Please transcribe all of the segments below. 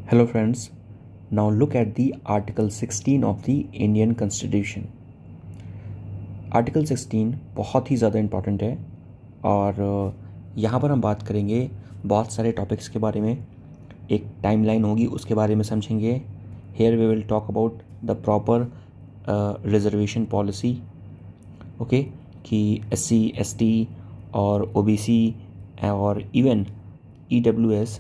Hello friends, now look at the Article 16 of the Indian Constitution. Article 16 बहुत ही ज़्यादा important है और यहाँ पर हम बात करेंगे बहुत सारे टॉपिक्स के बारे में. एक टाइमलाइन होगी, उसके बारे में समझेंगे. Here we will talk about the proper reservation policy, okay, कि SC, ST और OBC और even EWS,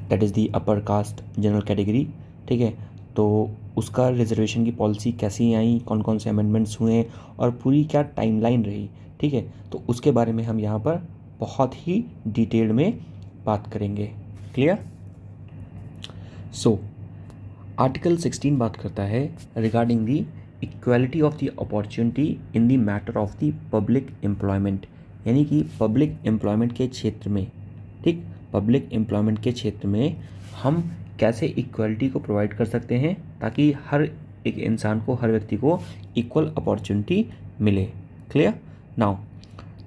that is the upper caste general category. ठीक है, तो उसका रिजर्वेशन की पॉलिसी कैसी आई, कौन कौन से अमेंडमेंट्स हुए और पूरी क्या टाइमलाइन रही. ठीक है, तो उसके बारे में हम यहाँ पर बहुत ही डिटेल में बात करेंगे. क्लियर? सो आर्टिकल 16 बात करता है regarding the equality of the opportunity in the matter of the public employment, यानी कि पब्लिक एम्प्लॉयमेंट के क्षेत्र में. ठीक, पब्लिक एम्प्लॉयमेंट के क्षेत्र में हम कैसे इक्वालिटी को प्रोवाइड कर सकते हैं ताकि हर एक इंसान को, हर व्यक्ति को इक्वल अपॉर्चुनिटी मिले. Clear? Now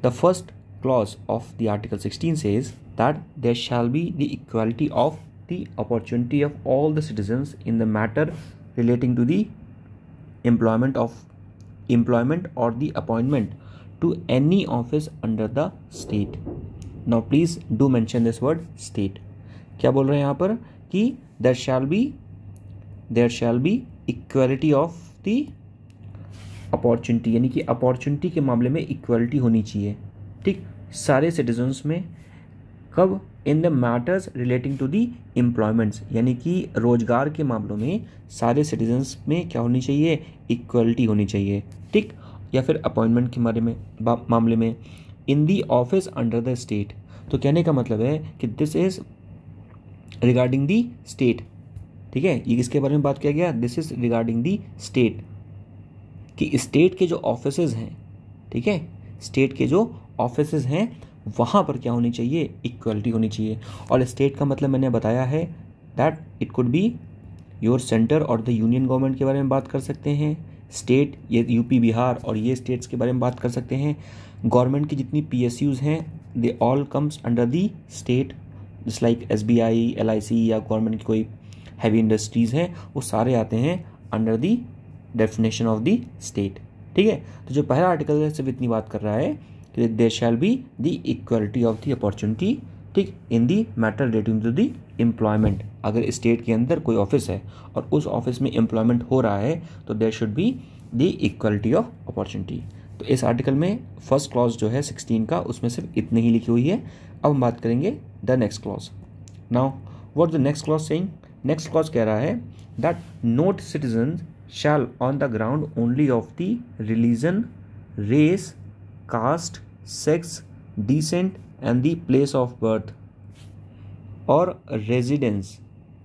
the first clause of the article 16 says that there shall be the equality of the opportunity of all the citizens in the matter relating to the employment और the appointment to any office under the state. Now please do mention this word state. क्या बोल रहे हैं यहाँ पर कि there shall be equality of the opportunity, यानी कि अपॉर्चुनिटी के मामले में इक्वालिटी होनी चाहिए. ठीक, सारे सिटीजन्स में. कब? In the matters relating to the employments, यानी कि रोजगार के मामलों में सारे सिटीजन्स में क्या होनी चाहिए? इक्वालिटी होनी चाहिए. ठीक, या फिर अपॉइंटमेंट के बारे में मामले में in the office under the state. तो कहने का मतलब है कि this is regarding the state. ठीक है, ये किसके बारे में बात किया गया? This is regarding the state, कि स्टेट के जो ऑफिसेज हैं, ठीक है, स्टेट के जो ऑफिसेज हैं वहाँ पर क्या होनी चाहिए? इक्वलिटी होनी चाहिए. और स्टेट का मतलब मैंने बताया है that it could be your centre और द यूनियन गवर्नमेंट के बारे में बात कर सकते हैं. स्टेट, ये यूपी, बिहार और ये स्टेट्स के बारे में बात कर सकते हैं. गवर्नमेंट की जितनी PSUs हैं they all comes under the state, just like SBI, LIC या गवर्नमेंट की कोई हैवी इंडस्ट्रीज़ हैं, वो सारे आते हैं under the definition of the state. ठीक है, तो जो पहला आर्टिकल है सिर्फ इतनी बात कर रहा है कि there shall be the equality of the opportunity, ठीक, in the matter relating to the employment. अगर स्टेट के अंदर कोई ऑफिस है और उस ऑफिस में एम्प्लॉयमेंट हो रहा है तो there should be the equality of opportunity. तो इस आर्टिकल में फर्स्ट क्लॉज जो है 16 का, उसमें सिर्फ इतनी ही लिखी हुई है. अब हम बात करेंगे the next clause. Now what the next clause saying? Next clause कह रहा है that not citizen shall on the ground only of the religion, race, caste, sex, descent and the place of birth or residence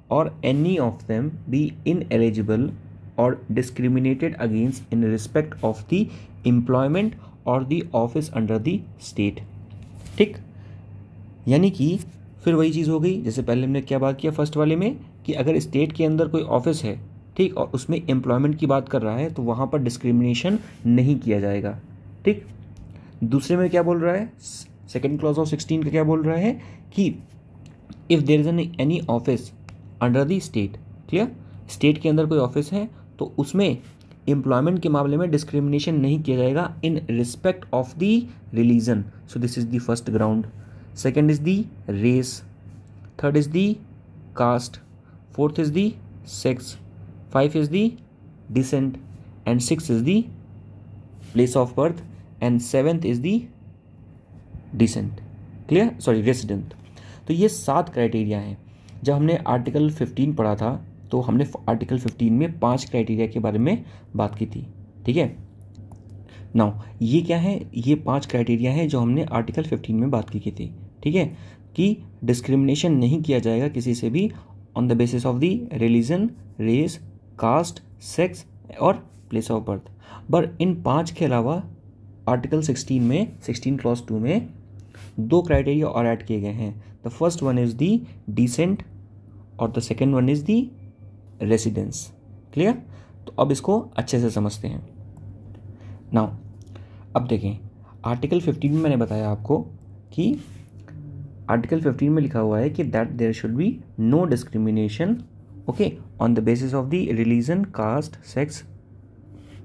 or any of them be ineligible or discriminated against in respect of the employment or the office under the state. ठीक, यानी कि फिर वही चीज़ हो गई जैसे पहले हमने क्या बात किया फर्स्ट वाले में, कि अगर स्टेट के अंदर कोई ऑफिस है, ठीक, और उसमें एम्प्लॉयमेंट की बात कर रहा है तो वहाँ पर डिस्क्रिमिनेशन नहीं किया जाएगा. ठीक, दूसरे में क्या बोल रहा है? सेकेंड क्लॉज ऑफ 16 का क्या बोल रहा है कि if there is any office under the state, clear, state के अंदर कोई ऑफिस है तो उसमें एम्प्लॉयमेंट के मामले में डिस्क्रिमिनेशन नहीं किया जाएगा in respect of the religion. So this is the first ground. Second is the race, third is the caste, fourth is the sex, five is the descent and six is the place of birth and seventh is the descent. Clear? Sorry, resident. तो ये 7 criteria हैं. जब हमने article 15 पढ़ा था तो हमने article 15 में 5 क्राइटेरिया के बारे में बात की थी. ठीक है, नाउ ये क्या है? ये 5 क्राइटेरिया हैं जो हमने आर्टिकल 15 में बात की थी. ठीक है, कि डिस्क्रिमिनेशन नहीं किया जाएगा किसी से भी on the basis of the religion, race, caste, sex और प्लेस ऑफ बर्थ. बट इन 5 के अलावा आर्टिकल 16 में 16 क्लॉज 2 में 2 क्राइटेरिया और ऐड किए गए हैं. The first one is the descent और the second one is the residence. Clear? तो अब इसको अच्छे से समझते हैं. नाउ अब देखें, आर्टिकल 15 में मैंने बताया आपको कि आर्टिकल 15 में लिखा हुआ है कि that there should be no discrimination okay on the basis of the religion, caste, sex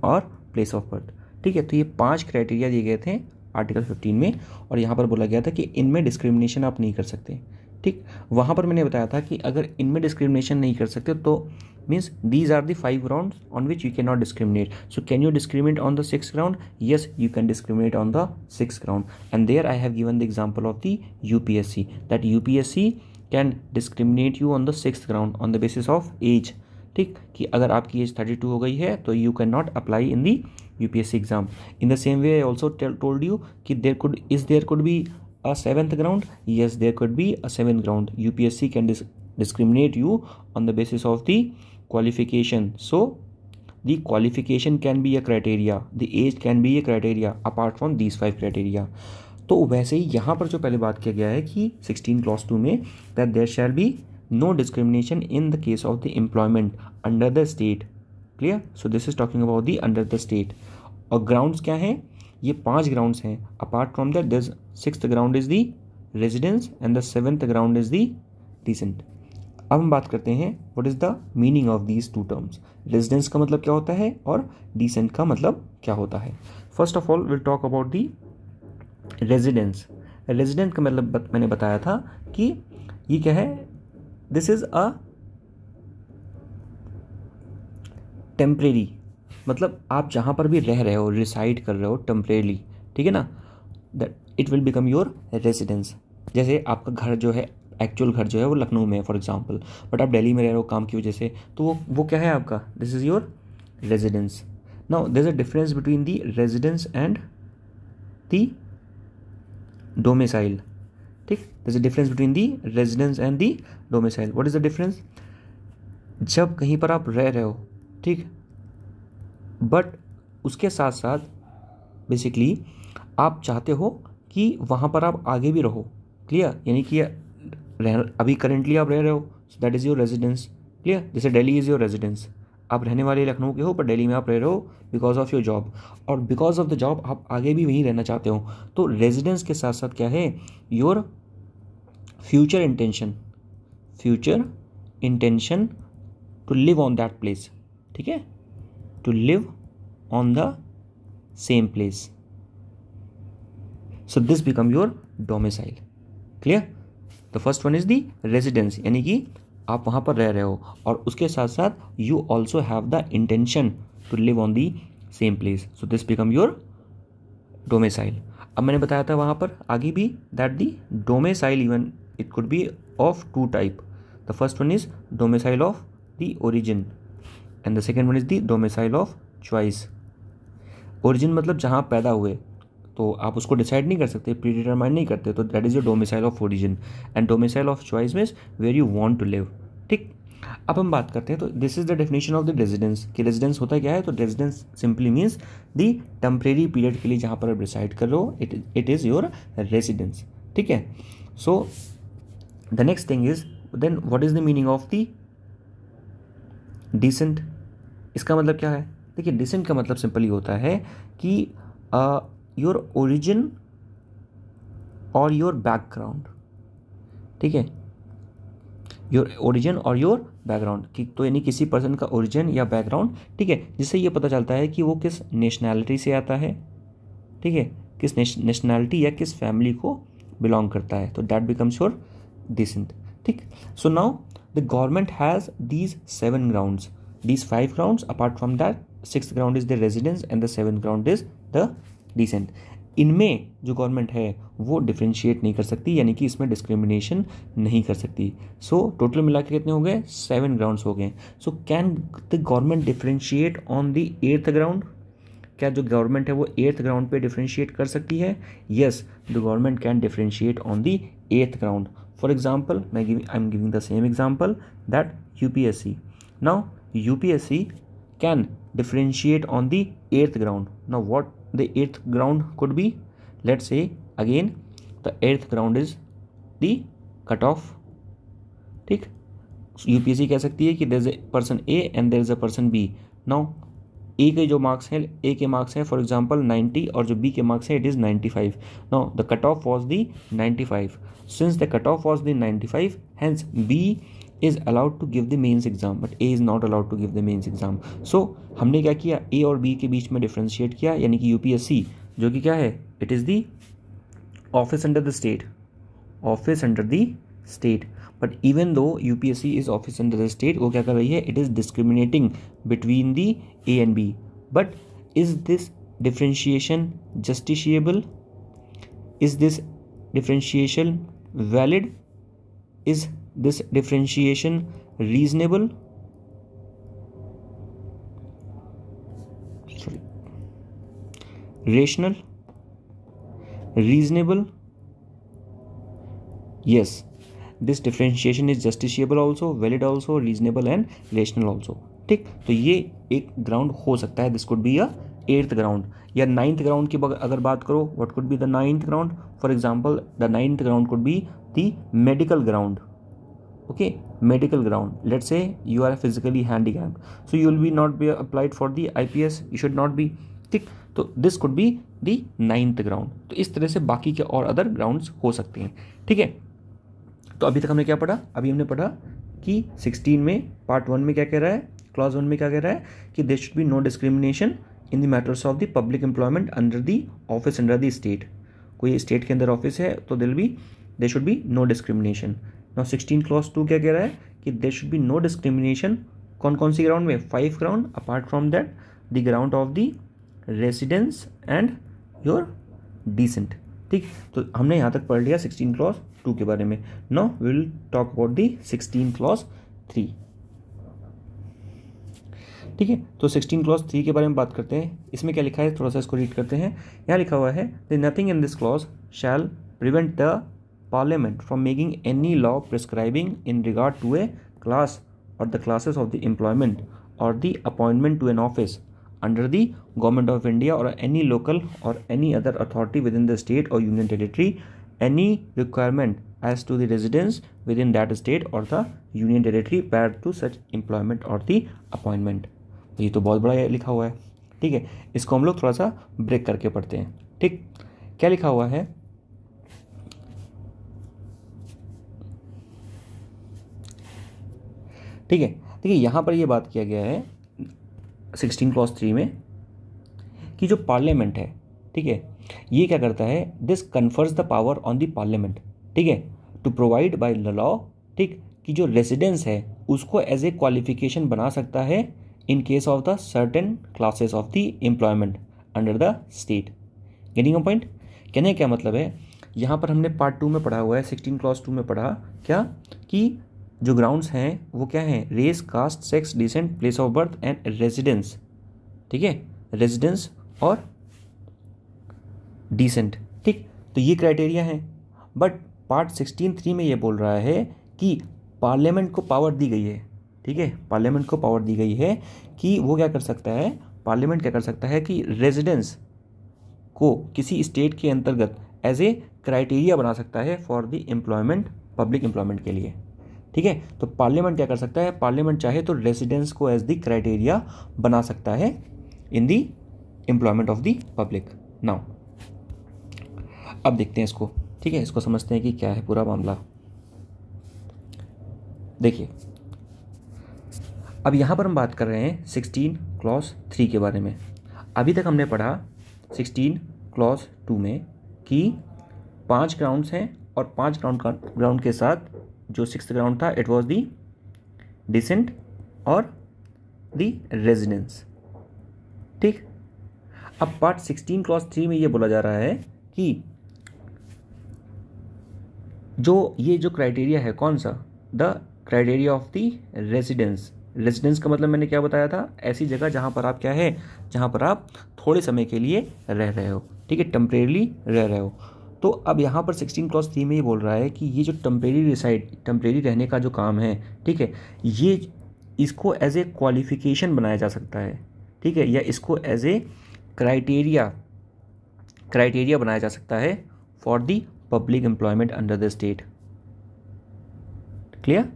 और प्लेस ऑफ बर्थ। ठीक है, तो ये 5 क्राइटेरिया दिए गए थे आर्टिकल 15 में, और यहाँ पर बोला गया था कि इनमें डिस्क्रिमिनेशन आप नहीं कर सकते। ठीक, वहाँ पर मैंने बताया था कि अगर इनमें डिस्क्रिमिनेशन नहीं कर सकते तो means these are the 5 grounds on which you can not discriminate. So can you discriminate on the 6th ground? Yes, you can discriminate on the 6th ground, and there I have given the example of the UPSC that UPSC can discriminate you on the 6th ground on the basis of age. ठीक, कि अगर आपकी as 32 हो गई है तो you can not apply in the UPSC exam. In the same way I also told you कि there could be a 7th ground. Yes, there could be a 7th ground. UPSC can discriminate you on the basis of the qualification. So the qualification can be a criteria, the age can be a criteria apart from these 5 criteria. तो वैसे ही यहाँ पर जो पहले बात किया गया है कि 16 clause 2 में that there shall be no discrimination in the case of the employment under the state. Clear? So this is talking about the under the state. और grounds क्या हैं? ये 5 ग्राउंड्स हैं। Apart from that this 6th ground is the residence and the 7th ground is the descent. अब हम बात करते हैं what is the meaning of these 2 terms. Residence का मतलब क्या होता है और डिसेंट का मतलब क्या होता है। First of all will talk about the residence. Resident का मतलब मैंने बताया था कि ये क्या है, दिस इज अ टेम्परेरी, मतलब आप जहाँ पर भी रह रहे हो, रिसाइड कर रहे हो टेम्परेली, ठीक है ना, that it will become your residence. जैसे आपका घर जो है, एक्चुअल घर जो है वो लखनऊ में है फॉर एग्जांपल, बट आप दिल्ली में रह रहे हो काम की वजह से, तो वो क्या है आपका, this is your residence. Now there is a difference between the residence and the domicile. ठीक, there is a difference between the residence and the domicile. What is the difference? जब कहीं पर आप रह रहे हो, ठीक, बट उसके साथ साथ बेसिकली आप चाहते हो कि वहाँ पर आप आगे भी रहो। क्लियर? यानी कि अभी करेंटली आप रह रहे हो, so that is your residence. Clear? जैसे दिल्ली इज़ योर रेजिडेंस, आप रहने वाले लखनऊ के हो पर दिल्ली में आप रह रहे हो बिकॉज ऑफ योर जॉब, और बिकॉज ऑफ द जॉब आप आगे भी वहीं रहना चाहते हो। तो रेजिडेंस के साथ साथ क्या है, your future intention to live on that place. ठीक है, to live on the same place. So this become your domicile. Clear? The first one is the residence, यानी कि आप वहाँ पर रह रहे हो और उसके साथ साथ you also have the intention to live on the same place. So this become your domicile. अब मैंने बताया था वहाँ पर आगे भी that the domicile even it could be of 2 type. The first one is domicile of the origin and the second one is the domicile of choice. Origin मतलब जहाँ आप पैदा हुए, तो आप उसको डिसाइड नहीं कर सकते, प्री डिटरमाइन नहीं करते, तो that is your domicile of origin. And domicile of choice means where you want to live. ठीक, अब हम बात करते हैं, तो this is the definition of the residence कि रेजिडेंस होता क्या है। तो residence simply means the temporary period के लिए जहाँ पर आप डिसाइड कर रहे हो, इट इज़ योर रेजिडेंस। ठीक है, so the next thing is then what is the meaning of the descent. इसका मतलब क्या है? देखिए, डिसेंट का मतलब सिंपली होता है कि योर ओरिजिन और योर बैकग्राउंड। ठीक है, योर ओरिजिन और योर बैकग्राउंड की, तो यानी किसी पर्सन का ओरिजिन या बैकग्राउंड, ठीक है, जिससे ये पता चलता है कि वो किस नेशनैलिटी से आता है, ठीक है, किस नेशनैलिटी या किस फैमिली को बिलोंग करता है, तो दैट बिकम्स योर डिसेंट। ठीक, so now the government has these 7 grounds, these 5 grounds. Apart from that, 6th ground is the residence and the 7th ground is the descent. इनमें जो government है वो differentiate नहीं कर सकती, यानी कि इसमें डिस्क्रिमिनेशन नहीं कर सकती। सो टोटल मिला के कितने हो गए? 7 ग्राउंड्स हो गए। So can the government differentiate on the 8th ground? क्या जो गवर्नमेंट है वो 8th ग्राउंड पे डिफ्रेंशिएट कर सकती है? Yes, the government can differentiate on the 8th ground. For example I am giving the same example that UPSC. Now UPSC can differentiate on the 8th ground. Now what the 8th ground could be? Let's say again the 8th ground is the cutoff. ठीक, UPSC कह सकती है कि there is a person A and there is a person B. Now ए के जो marks हैं, ए के marks हैं फॉर एग्जांपल 90 और जो बी के मार्क्स हैं it is 95. Now the cut off was the 95. Since the cut off was the 95, hence B is allowed to give the mains exam but A is not allowed to give the mains exam. So हमने क्या किया, ए और B के बीच में differentiate किया, यानी कि UPSC जो कि क्या है, it is the office under the state, office under the state. But even though UPSC is office under the state, वो क्या कर रही है, it is discriminating between the A and B. But is this differentiation justiciable? Is this differentiation valid? Is this differentiation reasonable? Sorry, rational, reasonable? Yes, this differentiation is justiciable also, valid also, reasonable and rational also. ठीक, तो ये एक ground हो सकता है. This could be a 8th ground. या 9th ground की अगर बात करो, what could be the 9th ground? For example the 9th ground could be the medical ground. Okay, medical ground. Let's say you are physically handicapped, so you will be not be applied for the IPS. You should not be. ठीक, तो this could be the 9th ground. तो इस तरह से बाकी के और other grounds हो सकते हैं. ठीक है, तो अभी तक हमने क्या पढ़ा? अभी हमने पढ़ा कि 16 में पार्ट 1 में क्या कह रहा है, क्लॉज 1 में क्या कह रहा है कि there should be no discrimination in the matters of the public employment under the office under the state. कोई स्टेट के अंदर ऑफिस है तो there should be no discrimination. Now 16 clause 2 क्या कह रहा है कि there should be no discrimination. कौन कौन सी ग्राउंड में? 5 ground. Apart from that the ground of the residence and your descent. ठीक, तो हमने यहाँ तक पढ़ लिया 16 क्लॉज 2 के बारे में. Now we will talk about the 16 clause 3. ठीक है, तो 16 क्लॉज 3 के बारे में बात करते हैं. इसमें क्या लिखा है, थोड़ा सा इसको रीड करते हैं. यहाँ लिखा हुआ है, the nothing in this clause shall prevent the Parliament from making any law prescribing in regard to a class और the classes of the employment और the appointment to an office under the government of India or any local or any other authority within the state or union territory, any requirement as to the residence within that state or the union territory prior to such employment or the appointment. ये तो बहुत बड़ा लिखा हुआ है. ठीक है, इसको हम लोग थोड़ा सा ब्रेक करके पढ़ते हैं. ठीक, क्या लिखा हुआ है? ठीक है, देखिए यहाँ पर ये बात किया गया है 16 क्लॉज 3 में कि जो पार्लियामेंट है, ठीक है, ये क्या करता है, this confers the power on the parliament. ठीक है, टू प्रोवाइड बाय लॉ. ठीक, कि जो रेसिडेंस है उसको एज ए क्वालिफिकेशन बना सकता है इन case of the certain classes of the employment under the state. Getting a point? कहने क्या मतलब है, यहाँ पर हमने पार्ट 2 में पढ़ा हुआ है, 16 क्लॉज 2 में पढ़ा क्या कि जो ग्राउंड्स हैं वो क्या हैं, race, caste, sex, descent, place of birth and residence. ठीक है, रेजिडेंस और डिसेंट. ठीक, तो ये क्राइटेरिया हैं. बट पार्ट 16(3) में ये बोल रहा है कि पार्लियामेंट को पावर दी गई है. ठीक है, पार्लियामेंट को पावर दी गई है कि वो क्या कर सकता है, पार्लियामेंट क्या कर सकता है कि रेजिडेंस को किसी स्टेट के अंतर्गत एज ए क्राइटेरिया बना सकता है for the employment, public employment के लिए. ठीक है, तो पार्लियामेंट क्या कर सकता है, पार्लियामेंट चाहे तो रेसिडेंस को एज द क्राइटेरिया बना सकता है in the employment of the public. Now अब देखते हैं इसको. ठीक है, इसको समझते हैं कि क्या है पूरा मामला. देखिए, अब यहाँ पर हम बात कर रहे हैं 16 क्लॉज 3 के बारे में. अभी तक हमने पढ़ा 16 क्लॉज 2 में कि 5 ग्राउंड्स हैं और 5 ग्राउंड के साथ जो 6th ग्राउंड था इट वाज दी डिसेंट और दी रेजिडेंस. ठीक, अब पार्ट 16 क्लॉज 3 में ये बोला जा रहा है कि जो क्राइटेरिया है, कौन सा, the criteria of the residence. Residence का मतलब मैंने क्या बताया था, ऐसी जगह जहाँ पर आप क्या है, जहाँ पर आप थोड़े समय के लिए रह रहे हो. ठीक है, टेम्परेरी रह रहे हो. तो अब यहाँ पर 16 क्लॉज 3 में ये बोल रहा है कि ये जो टेम्परेरी रहने का जो काम है, ठीक है, ये इसको एज ए क्वालिफिकेशन बनाया जा सकता है. ठीक है, या इसको एज ए क्राइटेरिया बनाया जा सकता है for the public employment under the state. Clear?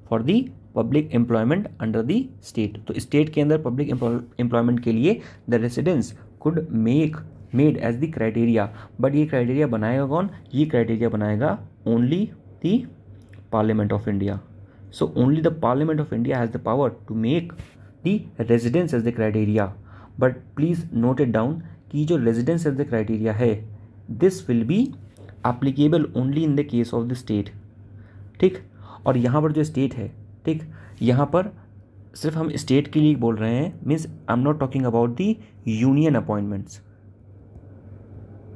For the public employment under the state. तो स्टेट के अंदर पब्लिक एम्प्लॉयमेंट के लिए the residence could made as the criteria, but ये क्राइटेरिया बनाएगा कौन? ये क्राइटेरिया बनाएगा only the parliament of India. So only the parliament of India has the power to make the residence as the criteria. But please note it down कि जो residence as the criteria है, this will be applicable only in the case of the state. ठीक, और यहाँ पर जो state है, ठीक, यहाँ पर सिर्फ हम स्टेट के लिए बोल रहे हैं, means I am not talking about the union appointments.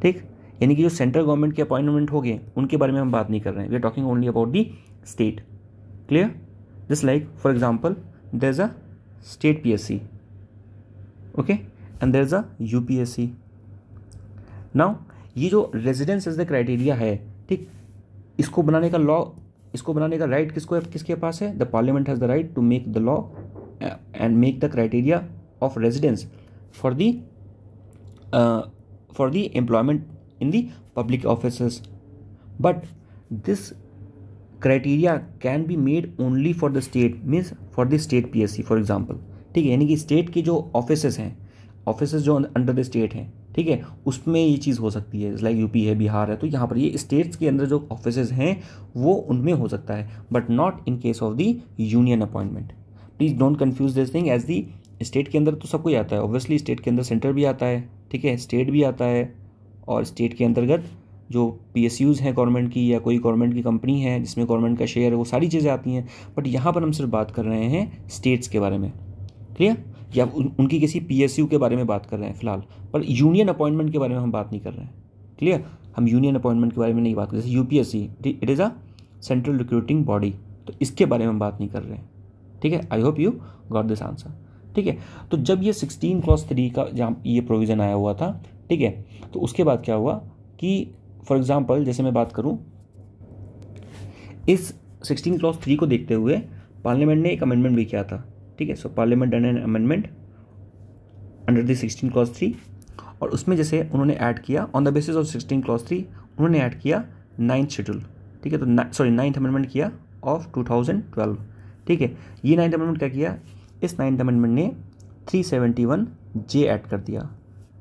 ठीक, यानी कि जो सेंट्रल गवर्नमेंट के अपॉइंटमेंट हो गए उनके बारे में हम बात नहीं कर रहे हैं, we are talking only about the state. Clear? Just like for example there is a state PSC, okay, and there is a UPSC। नाउ ये जो रेजिडेंस एज द क्राइटेरिया है, ठीक, इसको बनाने का लॉ, इसको बनाने का राइट किसके पास है? The parliament has the right to make the law and make the criteria of residence for the employment in the public offices, but this criteria can be made only for the state, means for the state PSC for example. ठीक है, यानी कि state के जो offices हैं, offices जो under the state हैं, ठीक है, उसमें ये चीज़ हो सकती है। लाइक UP है, बिहार है, तो यहाँ पर ये स्टेट्स के अंदर जो ऑफिसेज हैं वो उनमें हो सकता है, but not in case of the union appointment. Please don't confuse this thing as the state के अंदर तो सब कुछ आता है, ऑब्वियसली स्टेट के अंदर सेंटर भी आता है, ठीक है, स्टेट भी आता है, और स्टेट के अंतर्गत जो PSUs हैं गवर्नमेंट की, या कोई गवर्नमेंट की कंपनी है जिसमें गवर्नमेंट का शेयर है, वो सारी चीज़ें आती हैं। बट यहाँ पर हम सिर्फ बात कर रहे हैं स्टेट्स के बारे में, क्लियर, या उनकी किसी PSU के बारे में बात कर रहे हैं फिलहाल, पर यूनियन अपॉइंटमेंट के बारे में हम बात नहीं कर रहे हैं। क्लियर, हम यूनियन अपॉइंटमेंट के बारे में नहीं बात कर रहे। जैसे UPSC, it is a central recruiting body, तो इसके बारे में हम बात नहीं कर रहे हैं। ठीक है, I hope you got this answer. ठीक है, तो जब ये 16(3) का जहाँ ये प्रोविज़न आया हुआ था, ठीक है, तो उसके बाद क्या हुआ कि फॉर एग्जाम्पल जैसे मैं बात करूँ, इस 16(3) को देखते हुए पार्लियामेंट ने एक अमेंडमेंट भी किया था। ठीक है, so Parliament done an amendment under the 16(3), और उसमें जैसे उन्होंने ऐड किया ऑन द बेसिस ऑफ 16(3), उन्होंने ऐड किया 9th शेड्यूल। ठीक है, तो 9th अमेंडमेंट किया ऑफ 2012। ठीक है, ये 9th अमेंडमेंट क्या किया, इस 9th अमेंडमेंट ने 371J ऐड कर दिया।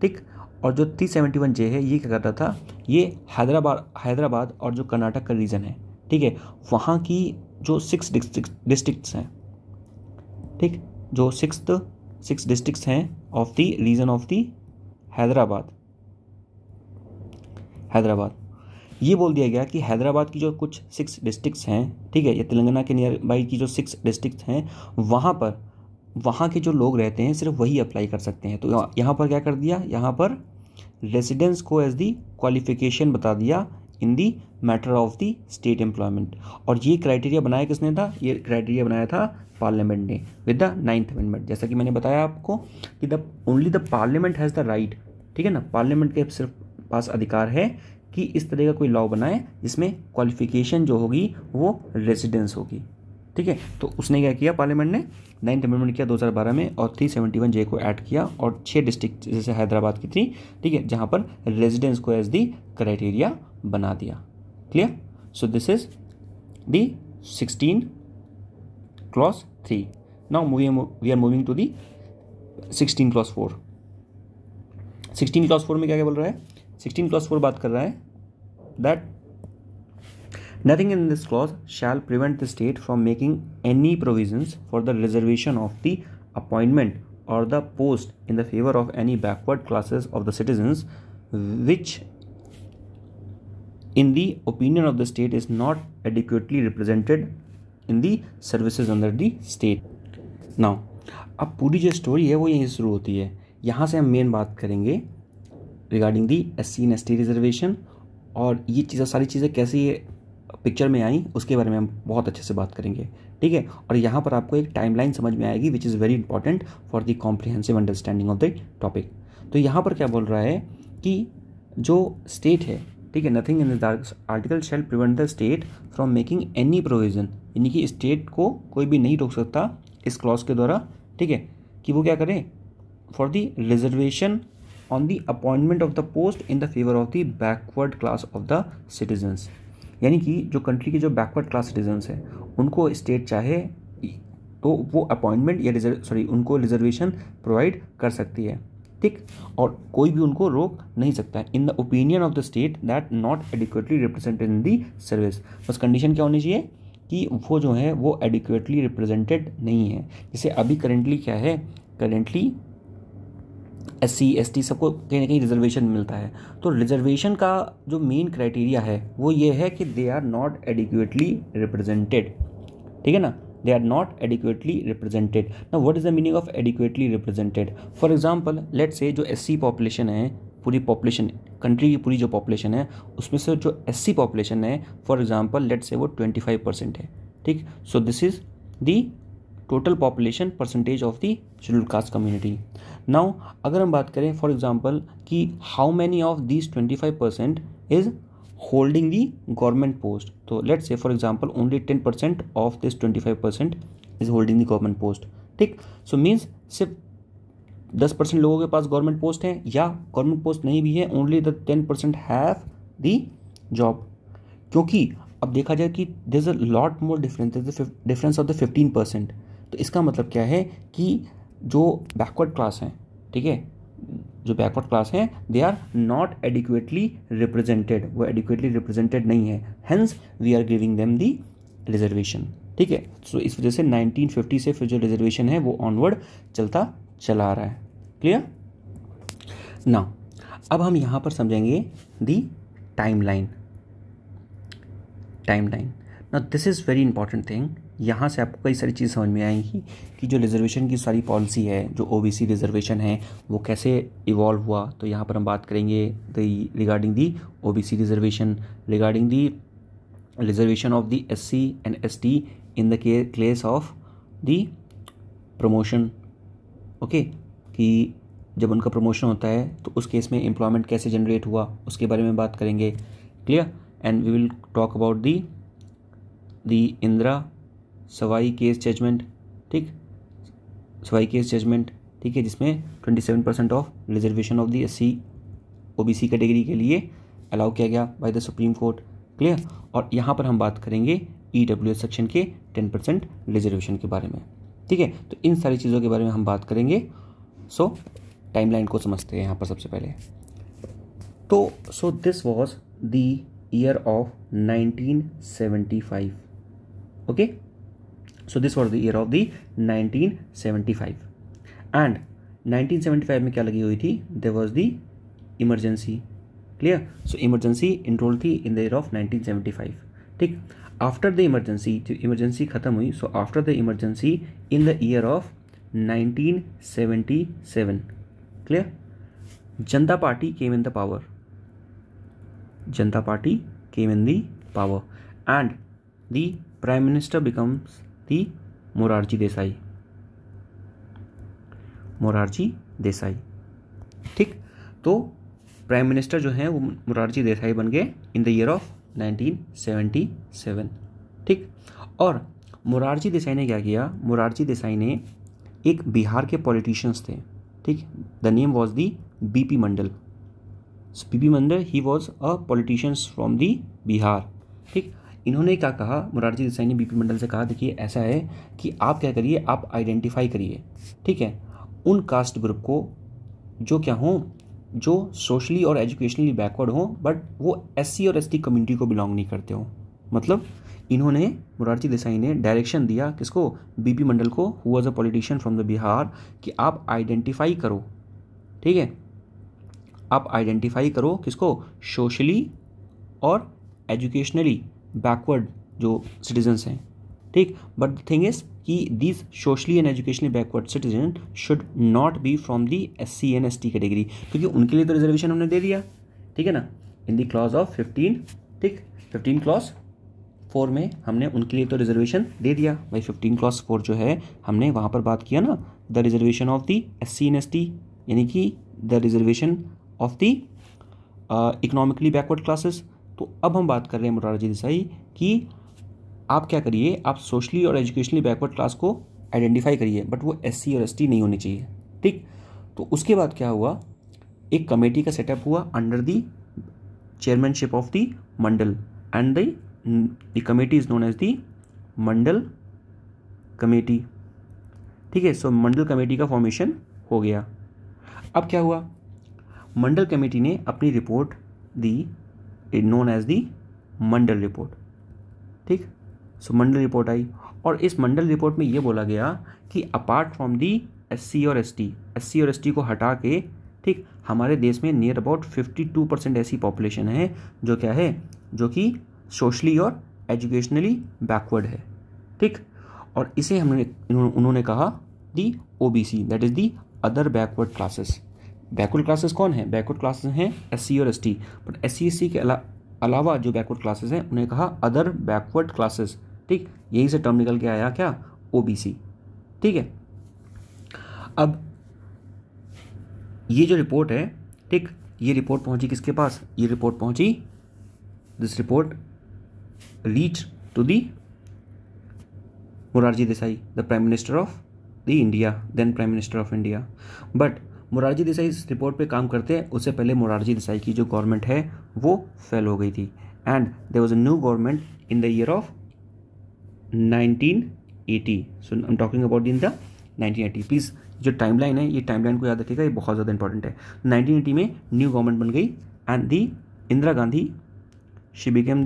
ठीक, और जो 371J है ये क्या कर रहा था, ये हैदराबाद और जो कर्नाटक का रीजन है, ठीक है, वहाँ की जो 6 डिस्ट्रिक्ट्स हैं, ठीक, जो 6 डिस्ट्रिक्ट्स हैं of the region of the Hyderabad, ये बोल दिया गया कि हैदराबाद की जो कुछ 6 डिस्ट्रिक्ट्स हैं, ठीक है, या तेलंगाना के नियर बाई की जो 6 डिस्ट्रिक्ट्स हैं, वहाँ के जो लोग रहते हैं सिर्फ वही अप्लाई कर सकते हैं। तो यहाँ पर क्या कर दिया, यहाँ पर रेसिडेंस को एज दी क्वालिफिकेशन बता दिया in the matter of the state employment. और ये क्राइटेरिया बनाया किसने था, ये क्राइटेरिया बनाया था पार्लियामेंट ने विद द 9th अमेंडमेंट। जैसा कि मैंने बताया आपको कि only the parliament has the right, ठीक है ना, पार्लियामेंट के सिर्फ पास अधिकार है कि इस तरह का कोई लॉ बनाए जिसमें क्वालिफिकेशन जो होगी वो रेसिडेंस होगी। ठीक है, तो उसने क्या किया, पार्लियामेंट ने 9th अमेंडमेंट किया 2012 में, और 371J को ऐड किया, और 6 डिस्ट्रिक्ट जैसे हैदराबाद की थी, ठीक है, जहाँ पर रेजिडेंस को एज दी क्राइटेरिया बना दिया। Clear, so this is the 16(3). Now we are moving to the 16(4). 16(4) में क्या क्या बोल रहा है, 16(4) बात कर रहा है that nothing in this clause shall prevent the state from making any provisions for the reservation of the appointment or the post in the favor of any backward classes of the citizens which in the opinion of the state is not adequately represented in the services under the state. Now अब पूरी जो story है वो यहीं शुरू होती है। यहाँ से हम मेन बात करेंगे regarding the SC and ST reservation, और ये चीज़ें सारी चीज़ें कैसे पिक्चर में आई उसके बारे में हम बहुत अच्छे से बात करेंगे। ठीक है, और यहाँ पर आपको एक टाइमलाइन समझ में आएगी which is very important for the comprehensive understanding of the topic. तो यहाँ पर क्या बोल रहा है कि जो स्टेट है, ठीक है, nothing in the article shall prevent the state from making any provision, यानी कि स्टेट को कोई भी नहीं रोक सकता इस क्लॉज के द्वारा, ठीक है, कि वो क्या करें, for the reservation on the appointment of the post in the favour of the backward class of the citizens. यानी कि जो कंट्री के जो बैकवर्ड क्लास सिटीजन्स हैं उनको स्टेट चाहे तो वो अपॉइंटमेंट या उनको रिजर्वेशन प्रोवाइड कर सकती है, ठीक, और कोई भी उनको रोक नहीं सकता है in the opinion of the state that not adequately represented in the service. बस कंडीशन क्या होनी चाहिए कि वो जो है वो एडिक्वेटली रिप्रेजेंटेड नहीं है। जैसे अभी करेंटली क्या है, करेंटली SC ST सबको कहीं ना कहीं रिजर्वेशन मिलता है, तो रिजर्वेशन का जो मेन क्राइटेरिया है वो ये है कि they are not adequately represented, ठीक है ना, they are not adequately represented. Now what is the meaning of adequately represented? For example, let's say जो SC population है, पूरी population कंट्री की पूरी जो population है उसमें से जो SC population है, for example let's say वो 25% है, ठीक। So this is the total population percentage of the scheduled caste community. Now अगर हम बात करें for example कि how many of these 25% is holding the government post, तो let's say for example only 10% of this 25% is holding the government post, ठीक। so means सिर्फ 10% लोगों के पास गवर्नमेंट पोस्ट है या गवर्नमेंट पोस्ट नहीं भी है, only the 10% have the job. क्योंकि अब देखा जाए कि there is a lot more difference of the 15%, तो इसका मतलब क्या है कि जो बैकवर्ड क्लास हैं, ठीक है, जो बैकवर्ड क्लास हैं they are not adequately represented, वो एडिक्वेटली रिप्रेजेंटेड नहीं है, hence we are giving them the reservation, ठीक है। सो इस वजह से 1950 से फिर जो रिजर्वेशन है वो ऑनवर्ड चलता चला आ रहा है। क्लियर नाउ, अब हम यहाँ पर समझेंगे the timeline. Now this is very important thing. यहाँ से आपको कई सारी चीज़ समझ में आएंगी कि जो रिजर्वेशन की सारी पॉलिसी है, जो OBC रिजर्वेशन है वो कैसे इवॉल्व हुआ। तो यहाँ पर हम बात करेंगे regarding the OBC reservation, regarding the reservation of the SC and ST in the case of the promotion, okay, कि जब उनका प्रमोशन होता है तो उस केस में एम्प्लॉयमेंट कैसे जनरेट हुआ उसके बारे में बात करेंगे। Clear, and we will talk about the Indira Sawhney case judgment, ठीक, सवाई केस जजमेंट, ठीक है, जिसमें 27% of reservation of the SC OBC category के लिए अलाउ किया गया by the supreme court. Clear, और यहाँ पर हम बात करेंगे EWS सेक्शन के 10% रिजर्वेशन के बारे में, ठीक है। तो इन सारी चीज़ों के बारे में हम बात करेंगे। सो टाइमलाइन को समझते हैं यहाँ पर सबसे पहले। तो so this was the year of 1975, okay, so this was the year of the 1975 and 1975 में क्या लगी हुई थी, there was the emergency. Clear, so emergency इंट्रोल थी इन द ईयर ऑफ 1975, ठीक। आफ्टर द इमरजेंसी, जो इमरजेंसी खत्म हुई, so after the emergency in the year of 1977, clear, Janata party came in the power, Janata party came in the power and the prime minister becomes the Morarji Desai, Morarji Desai, ठीक। तो prime minister जो हैं वो मोरारजी देसाई बन गए इन द ईयर ऑफ 1977, ठीक। और मोरारजी देसाई ने क्या किया, मोरारजी देसाई ने एक बिहार के पॉलिटिशियंस थे, ठीक, the name was the BP Mandal. BP Mandal he was a politicians from the Bihar, ठीक। इन्होंने क्या कहा, मोरारजी देसाई ने BP मंडल से कहा, देखिए ऐसा है कि आप क्या करिए, आप आइडेंटिफाई करिए, ठीक है, उन कास्ट ग्रुप को जो क्या हों, जो सोशली और एजुकेशनली बैकवर्ड हों बट वो SC और ST कम्युनिटी को बिलोंग नहीं करते हों। मतलब इन्होंने, मोरारजी देसाई ने डायरेक्शन दिया किसको, BP मंडल को, who was a politician from the Bihar, कि आप आइडेंटिफाई करो, ठीक है, आप आइडेंटिफाई करो किसको, सोशली और एजुकेशनली बैकवर्ड जो सिटीजन्स हैं, ठीक। बट द थिंग इज कि these socially and educationally backward citizen should not be from the SC and ST category, क्योंकि उनके लिए तो रिजर्वेशन हमने दे दिया, ठीक है ना, इन दी क्लॉज ऑफ 15, ठीक, 15 क्लॉज 4 में हमने उनके लिए तो रिजर्वेशन दे दिया भाई। 15 क्लॉज 4 जो है हमने वहाँ पर बात किया ना, the reservation of the SC and ST, यानी कि the reservation of the economically backward classes. तो अब हम बात कर रहे हैं मोरारजी देसाई कि आप क्या करिए, आप सोशली और एजुकेशनली बैकवर्ड क्लास को आइडेंटिफाई करिए बट वो SC और ST नहीं होनी चाहिए, ठीक। तो उसके बाद क्या हुआ, एक कमेटी का सेटअप हुआ under the chairmanship of the Mandal and the committee is known as the Mandal committee, ठीक है। सो मंडल कमेटी का फॉर्मेशन हो गया। अब क्या हुआ, मंडल कमेटी ने अपनी रिपोर्ट दी, known as the Mandal report, ठीक। सो मंडल रिपोर्ट आई और इस मंडल रिपोर्ट में ये बोला गया कि अपार्ट फ्रॉम दी एससी और एसटी को हटा के, ठीक, हमारे देश में नियर अबाउट 52% ऐसी पॉपुलेशन है जो क्या है, जो कि सोशली और एजुकेशनली बैकवर्ड है, ठीक। और इसे उन्होंने कहा the OBC, that is the other backward classes. Backward classes कौन है, बैकवर्ड क्लासेस हैं एससी और एसटी, बट एससी एसटी के अलावा जो बैकवर्ड क्लासेस हैं उन्हें कहा अदर बैकवर्ड क्लासेस, ठीक। यही से टर्म निकल के आया क्या, ओबीसी, ठीक है। अब ये जो रिपोर्ट है, ठीक, ये रिपोर्ट पहुंची किसके पास, ये रिपोर्ट पहुंची, this report reach to the Morarji Desai, the prime minister of the India, then prime minister of India. But Morarji Desai इस रिपोर्ट पे काम करते हैं, उससे पहले मोरारजी देसाई की जो गवर्नमेंट है वो फेल हो गई थी, and there was a new government in the year of 1980। So I am talking about in the 1980। Please जो टाइमलाइन है, ये टाइमलाइन को याद रखिएगा, ये बहुत ज़्यादा इंपॉर्टेंट है। 1980 में न्यू गवर्नमेंट बन गई and the Indira Gandhi she became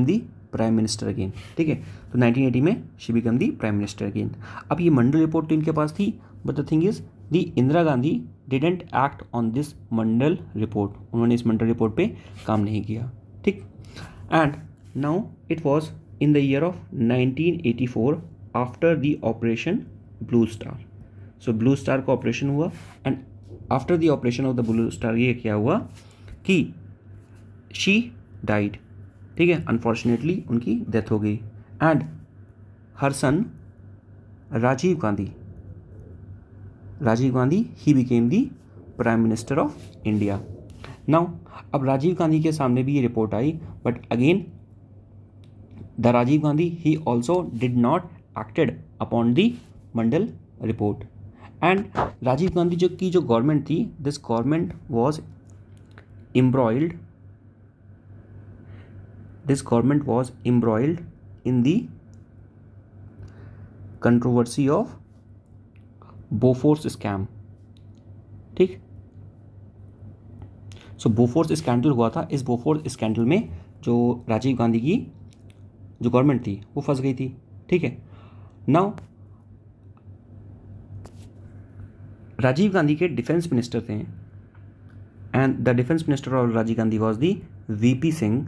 the prime minister again, ठीक है। तो 1980 में she became the prime minister again. अब ये मंडल रिपोर्ट तो इनके पास थी, but the thing is the Indira Gandhi didn't act on this Mandal report, उन्होंने इस मंडल रिपोर्ट पे काम नहीं किया, ठीक। And now it was in the year of 1984 after the operation blue star. So blue star का ऑपरेशन हुआ and after the operation of the blue star ये क्या हुआ कि शी डाइड, ठीक है, अनफॉर्चुनेटली उनकी डेथ हो गई। And her son Rajiv Gandhi he became the prime minister of India. Now अब राजीव गांधी के सामने भी ये रिपोर्ट आई, but again the Rajiv Gandhi he also did not acted upon the Mandal report. And Rajiv Gandhi जो गवर्नमेंट थी, this government was embroiled in the controversy of Bofors scam, ठीक। So Bofors scandal हुआ था, इस बोफोर्स स्कैंडल में जो राजीव गांधी की जो गवर्नमेंट थी वो फंस गई थी, ठीक है। नाउ राजीव गांधी के डिफेंस मिनिस्टर थे and the defence minister of Rajiv Gandhi was the VP Singh,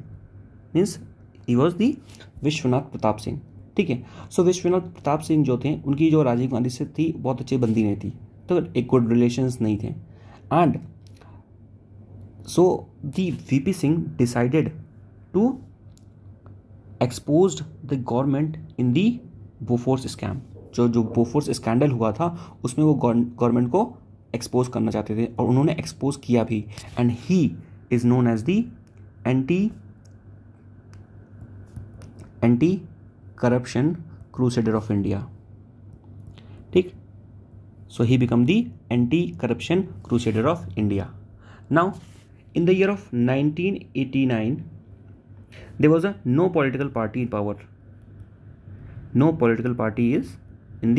means he was the Vishwanath Pratap Singh, ठीक है। सो विश्वनाथ प्रताप सिंह जो थे उनकी जो राजीव गांधी से थी बहुत अच्छी बंदी नहीं थी, तो एक गुड रिलेशंस नहीं थे। And so the VP Singh decided to expose the government in the Bofors scam. जो बोफोर्स स्कैंडल हुआ था उसमें वो गवर्नमेंट को एक्सपोज करना चाहते थे और उन्होंने एक्सपोज किया भी। And he is known as the anti corruption crusader of India, ठीक। So he become the anti corruption crusader of India. Now in the year of 1989 there was a no political party in power, no political party was in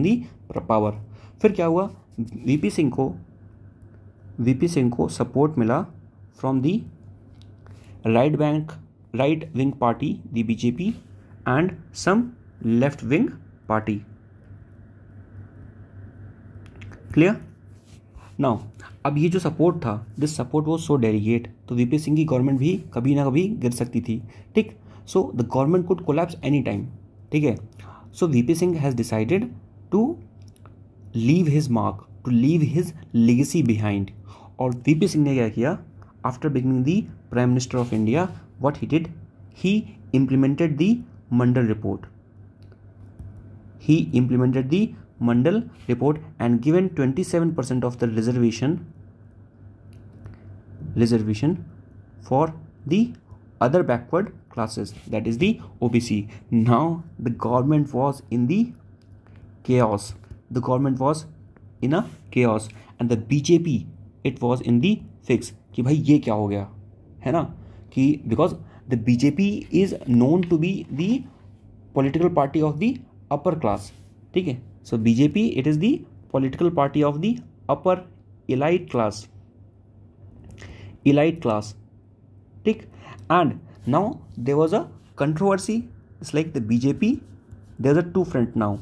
the power। फिर क्या हुआ, VP Singh को support मिला from the right wing party the BJP and some left wing party, clear. Now अब ये जो support था, this support was so delegate, तो वीपी सिंह की गवर्नमेंट भी कभी ना कभी गिर सकती थी, ठीक। So the government could collapse any time, ठीक है। So VP Singh has decided to leave his mark, to leave his legacy behind. और वीपी सिंह ने क्या किया, after becoming the prime minister of India, what he did, he implemented the Mandal report and given 27% of the reservation for the other backward classes, that is the OBC. Now the government was in the chaos, and the BJP it was in the fix कि भाई ये क्या हो गया, है ना, कि because the BJP is known to be the political party of the upper class, ठीक है। So BJP it is the political party of the upper elite class, ठीक। and now there was a controversy. It's like the BJP, there's a two front now.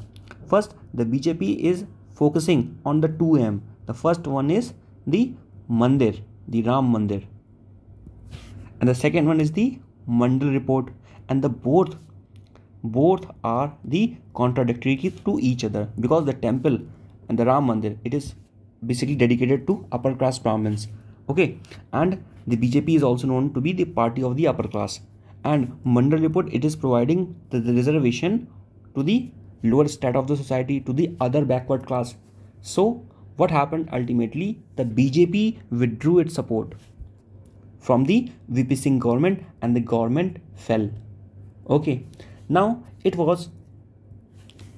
First, the BJP is focusing on the two aim. The first one is the mandir, the Ram Mandir, and the second one is the Mandal report, and the both are the contradictory to each other, because the temple and the Ram Mandir, it is basically dedicated to upper class Brahmins, okay, and the BJP is also known to be the party of the upper class, and Mandal report, it is providing the reservation to the lower state of the society, to the other backward class. So what happened ultimately, the BJP withdrew its support from the VP Singh government and the government fell, okay. Now it was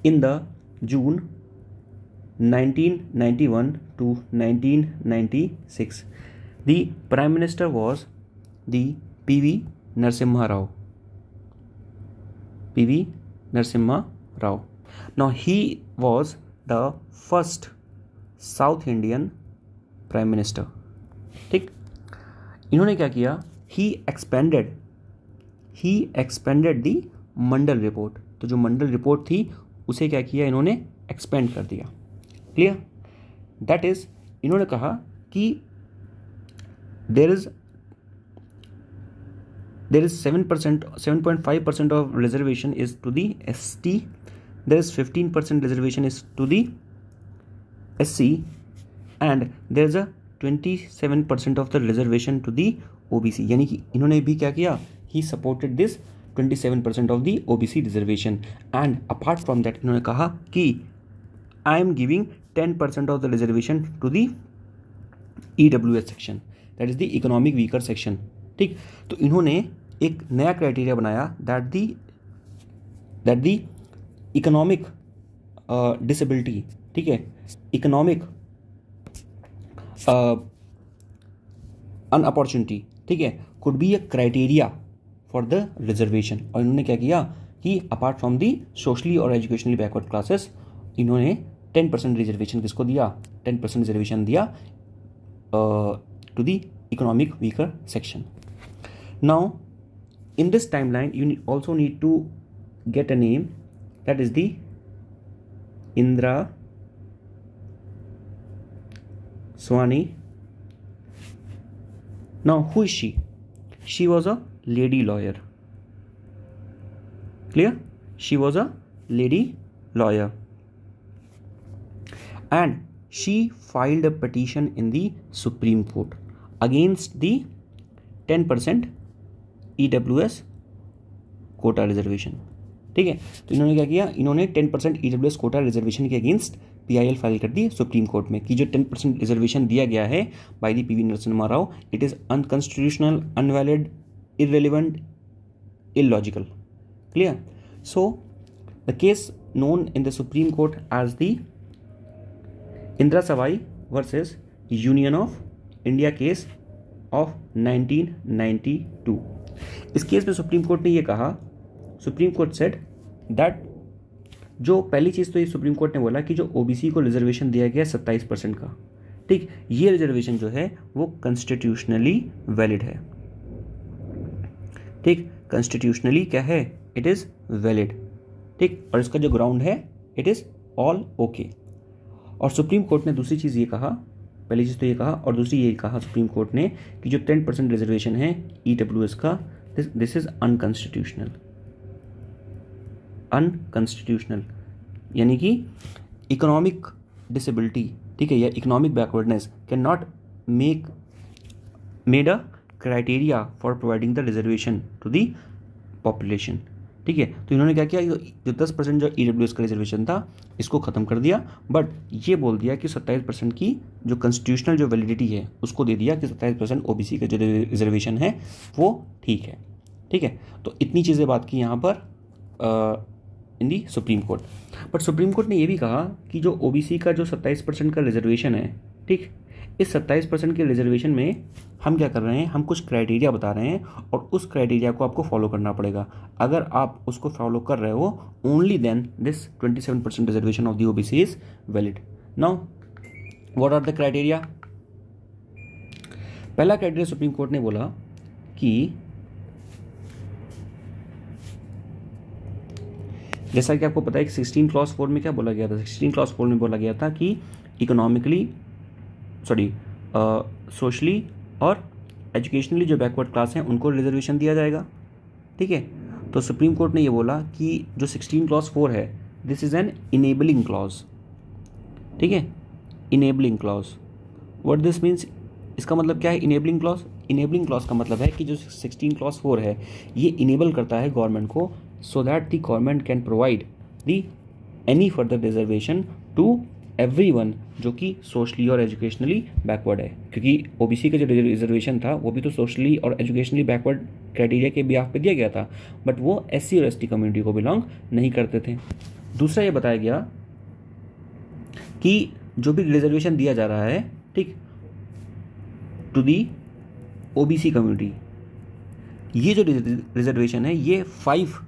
in the June 1991 to 1996. The Prime Minister was the P.V. Narasimha Rao. P.V. Narasimha Rao. Now he was the first South Indian Prime Minister, ठीक। इन्होंने क्या किया, he expanded the Mandal report. तो जो मंडल report थी उसे क्या किया इन्होंने, एक्सपेंड कर दिया, क्लियर। दैट इज, इन्होंने कहा कि there is 7.5% of reservation is to the ST, there is 15% reservation is to the SC, and there is a 27% of the reservation to the OBC। यानी कि इन्होंने भी क्या किया, he supported this 27% of the OBC reservation, and apart from that इन्होंने कहा कि I am giving 10% of the reservation to the EWS section, that is the economic weaker section, ठीक। तो इन्होंने एक नया क्राइटेरिया बनाया, दैट दी इकोनॉमिक डिसेबिलिटी, ठीक है, इकोनॉमिक अनअपॉर्चुनिटी, ठीक है, could be a criteria for the reservation. और इन्होंने क्या किया कि अपार्ट फ्रॉम दी सोशली और एजुकेशनली बैकवर्ड क्लासेस, इन्होंने 10% रिजर्वेशन किसको दिया, 10% रिजर्वेशन दिया to the economic weaker section. Now in this time line you also need to get a name, that is the Indira Sawhney. Now who is she? She was a lady lawyer, clear? She was a lady lawyer, and she filed a petition in the Supreme Court against the 10% EWS quota reservation, ठीक है। तो इन्होंने क्या किया, इन्होंने 10% EWS quota reservation के against PIL file कर दी सुप्रीम कोर्ट में कि जो 10% रिजर्वेशन दिया गया है by the PV Narasimha Rao, it is unconstitutional, invalid, irrelevant, illogical, clear? So the case known in the Supreme Court as the Indira Savai versus Union of India case of 1992। इस case में supreme court ने ये कहा, supreme court said that, जो पहली चीज़ तो ये supreme court ने बोला कि जो OBC को रिजर्वेशन दिया गया 27% का, ठीक, ये रिजर्वेशन जो है वो कॉन्स्टिट्यूशनली वैलिड है, ठीक, कॉन्स्टिट्यूशनली क्या है, इट इज़ वैलिड, ठीक, और इसका जो ग्राउंड है इट इज़ ऑल ओके। और सुप्रीम कोर्ट ने दूसरी चीज़ ये कहा, पहली चीज़ तो ये कहा और दूसरी ये कहा सुप्रीम कोर्ट ने कि जो 10% रिजर्वेशन है EWS का, दिस इज अनकॉन्स्टिट्यूशनल, यानी कि इकोनॉमिक डिसेबिलिटी, ठीक है, या economic backwardness can not made a criteria for providing the reservation to the population, ठीक है। तो इन्होंने क्या किया, जो 10% जो EWS का रिजर्वेशन था इसको ख़त्म कर दिया, बट ये बोल दिया कि 27% की जो कॉन्स्टिट्यूशनल जो वैलिडिटी है उसको दे दिया कि 27% OBC का जो रिजर्वेशन है वो ठीक है, ठीक है। तो इतनी चीज़ें बात की यहाँ पर in the supreme court. But supreme court ने ये भी कहा कि जो OBC का जो 27% का रिजर्वेशन है, ठीक, इस 27% के रिजर्वेशन में हम क्या कर रहे हैं, हम कुछ क्राइटेरिया बता रहे हैं और उस क्राइटेरिया को आपको फॉलो करना पड़ेगा। अगर आप उसको फॉलो कर रहे हो, only then this 27% reservation of the OBC is valid. Now what are the criteria? पहला क्राइटेरिया सुप्रीम कोर्ट ने बोला कि जैसा कि आपको पता है कि 16 क्लॉज 4 में क्या बोला गया था, 16 क्लॉज 4 में बोला गया था कि सोशली और एजुकेशनली जो बैकवर्ड क्लास हैं उनको रिजर्वेशन दिया जाएगा। ठीक है, तो सुप्रीम कोर्ट ने ये बोला कि जो 16 क्लॉज 4 है, this is an enabling clause. ठीक है, enabling clause, what this means, इसका मतलब क्या है इनेबलिंग क्लॉज? इनेबलिंग क्लॉज का मतलब है कि जो 16 क्लॉज 4 है ये इनेबल करता है गवर्नमेंट को, so that the government can provide the any further reservation to everyone जो कि सोशली और एजुकेशनली बैकवर्ड है, क्योंकि ओबीसी का जो रिजर्वेशन था वो भी तो सोशली और एजुकेशनली बैकवर्ड क्राइटेरिया के बिहाफ पे दिया गया था, बट वो एससी और एसटी कम्युनिटी को बिलोंग नहीं करते थे। दूसरा ये बताया गया कि जो भी रिजर्वेशन दिया जा रहा है, ठीक, टू दी ओबीसी कम्युनिटी, ये जो रिजर्वेशन है ये 5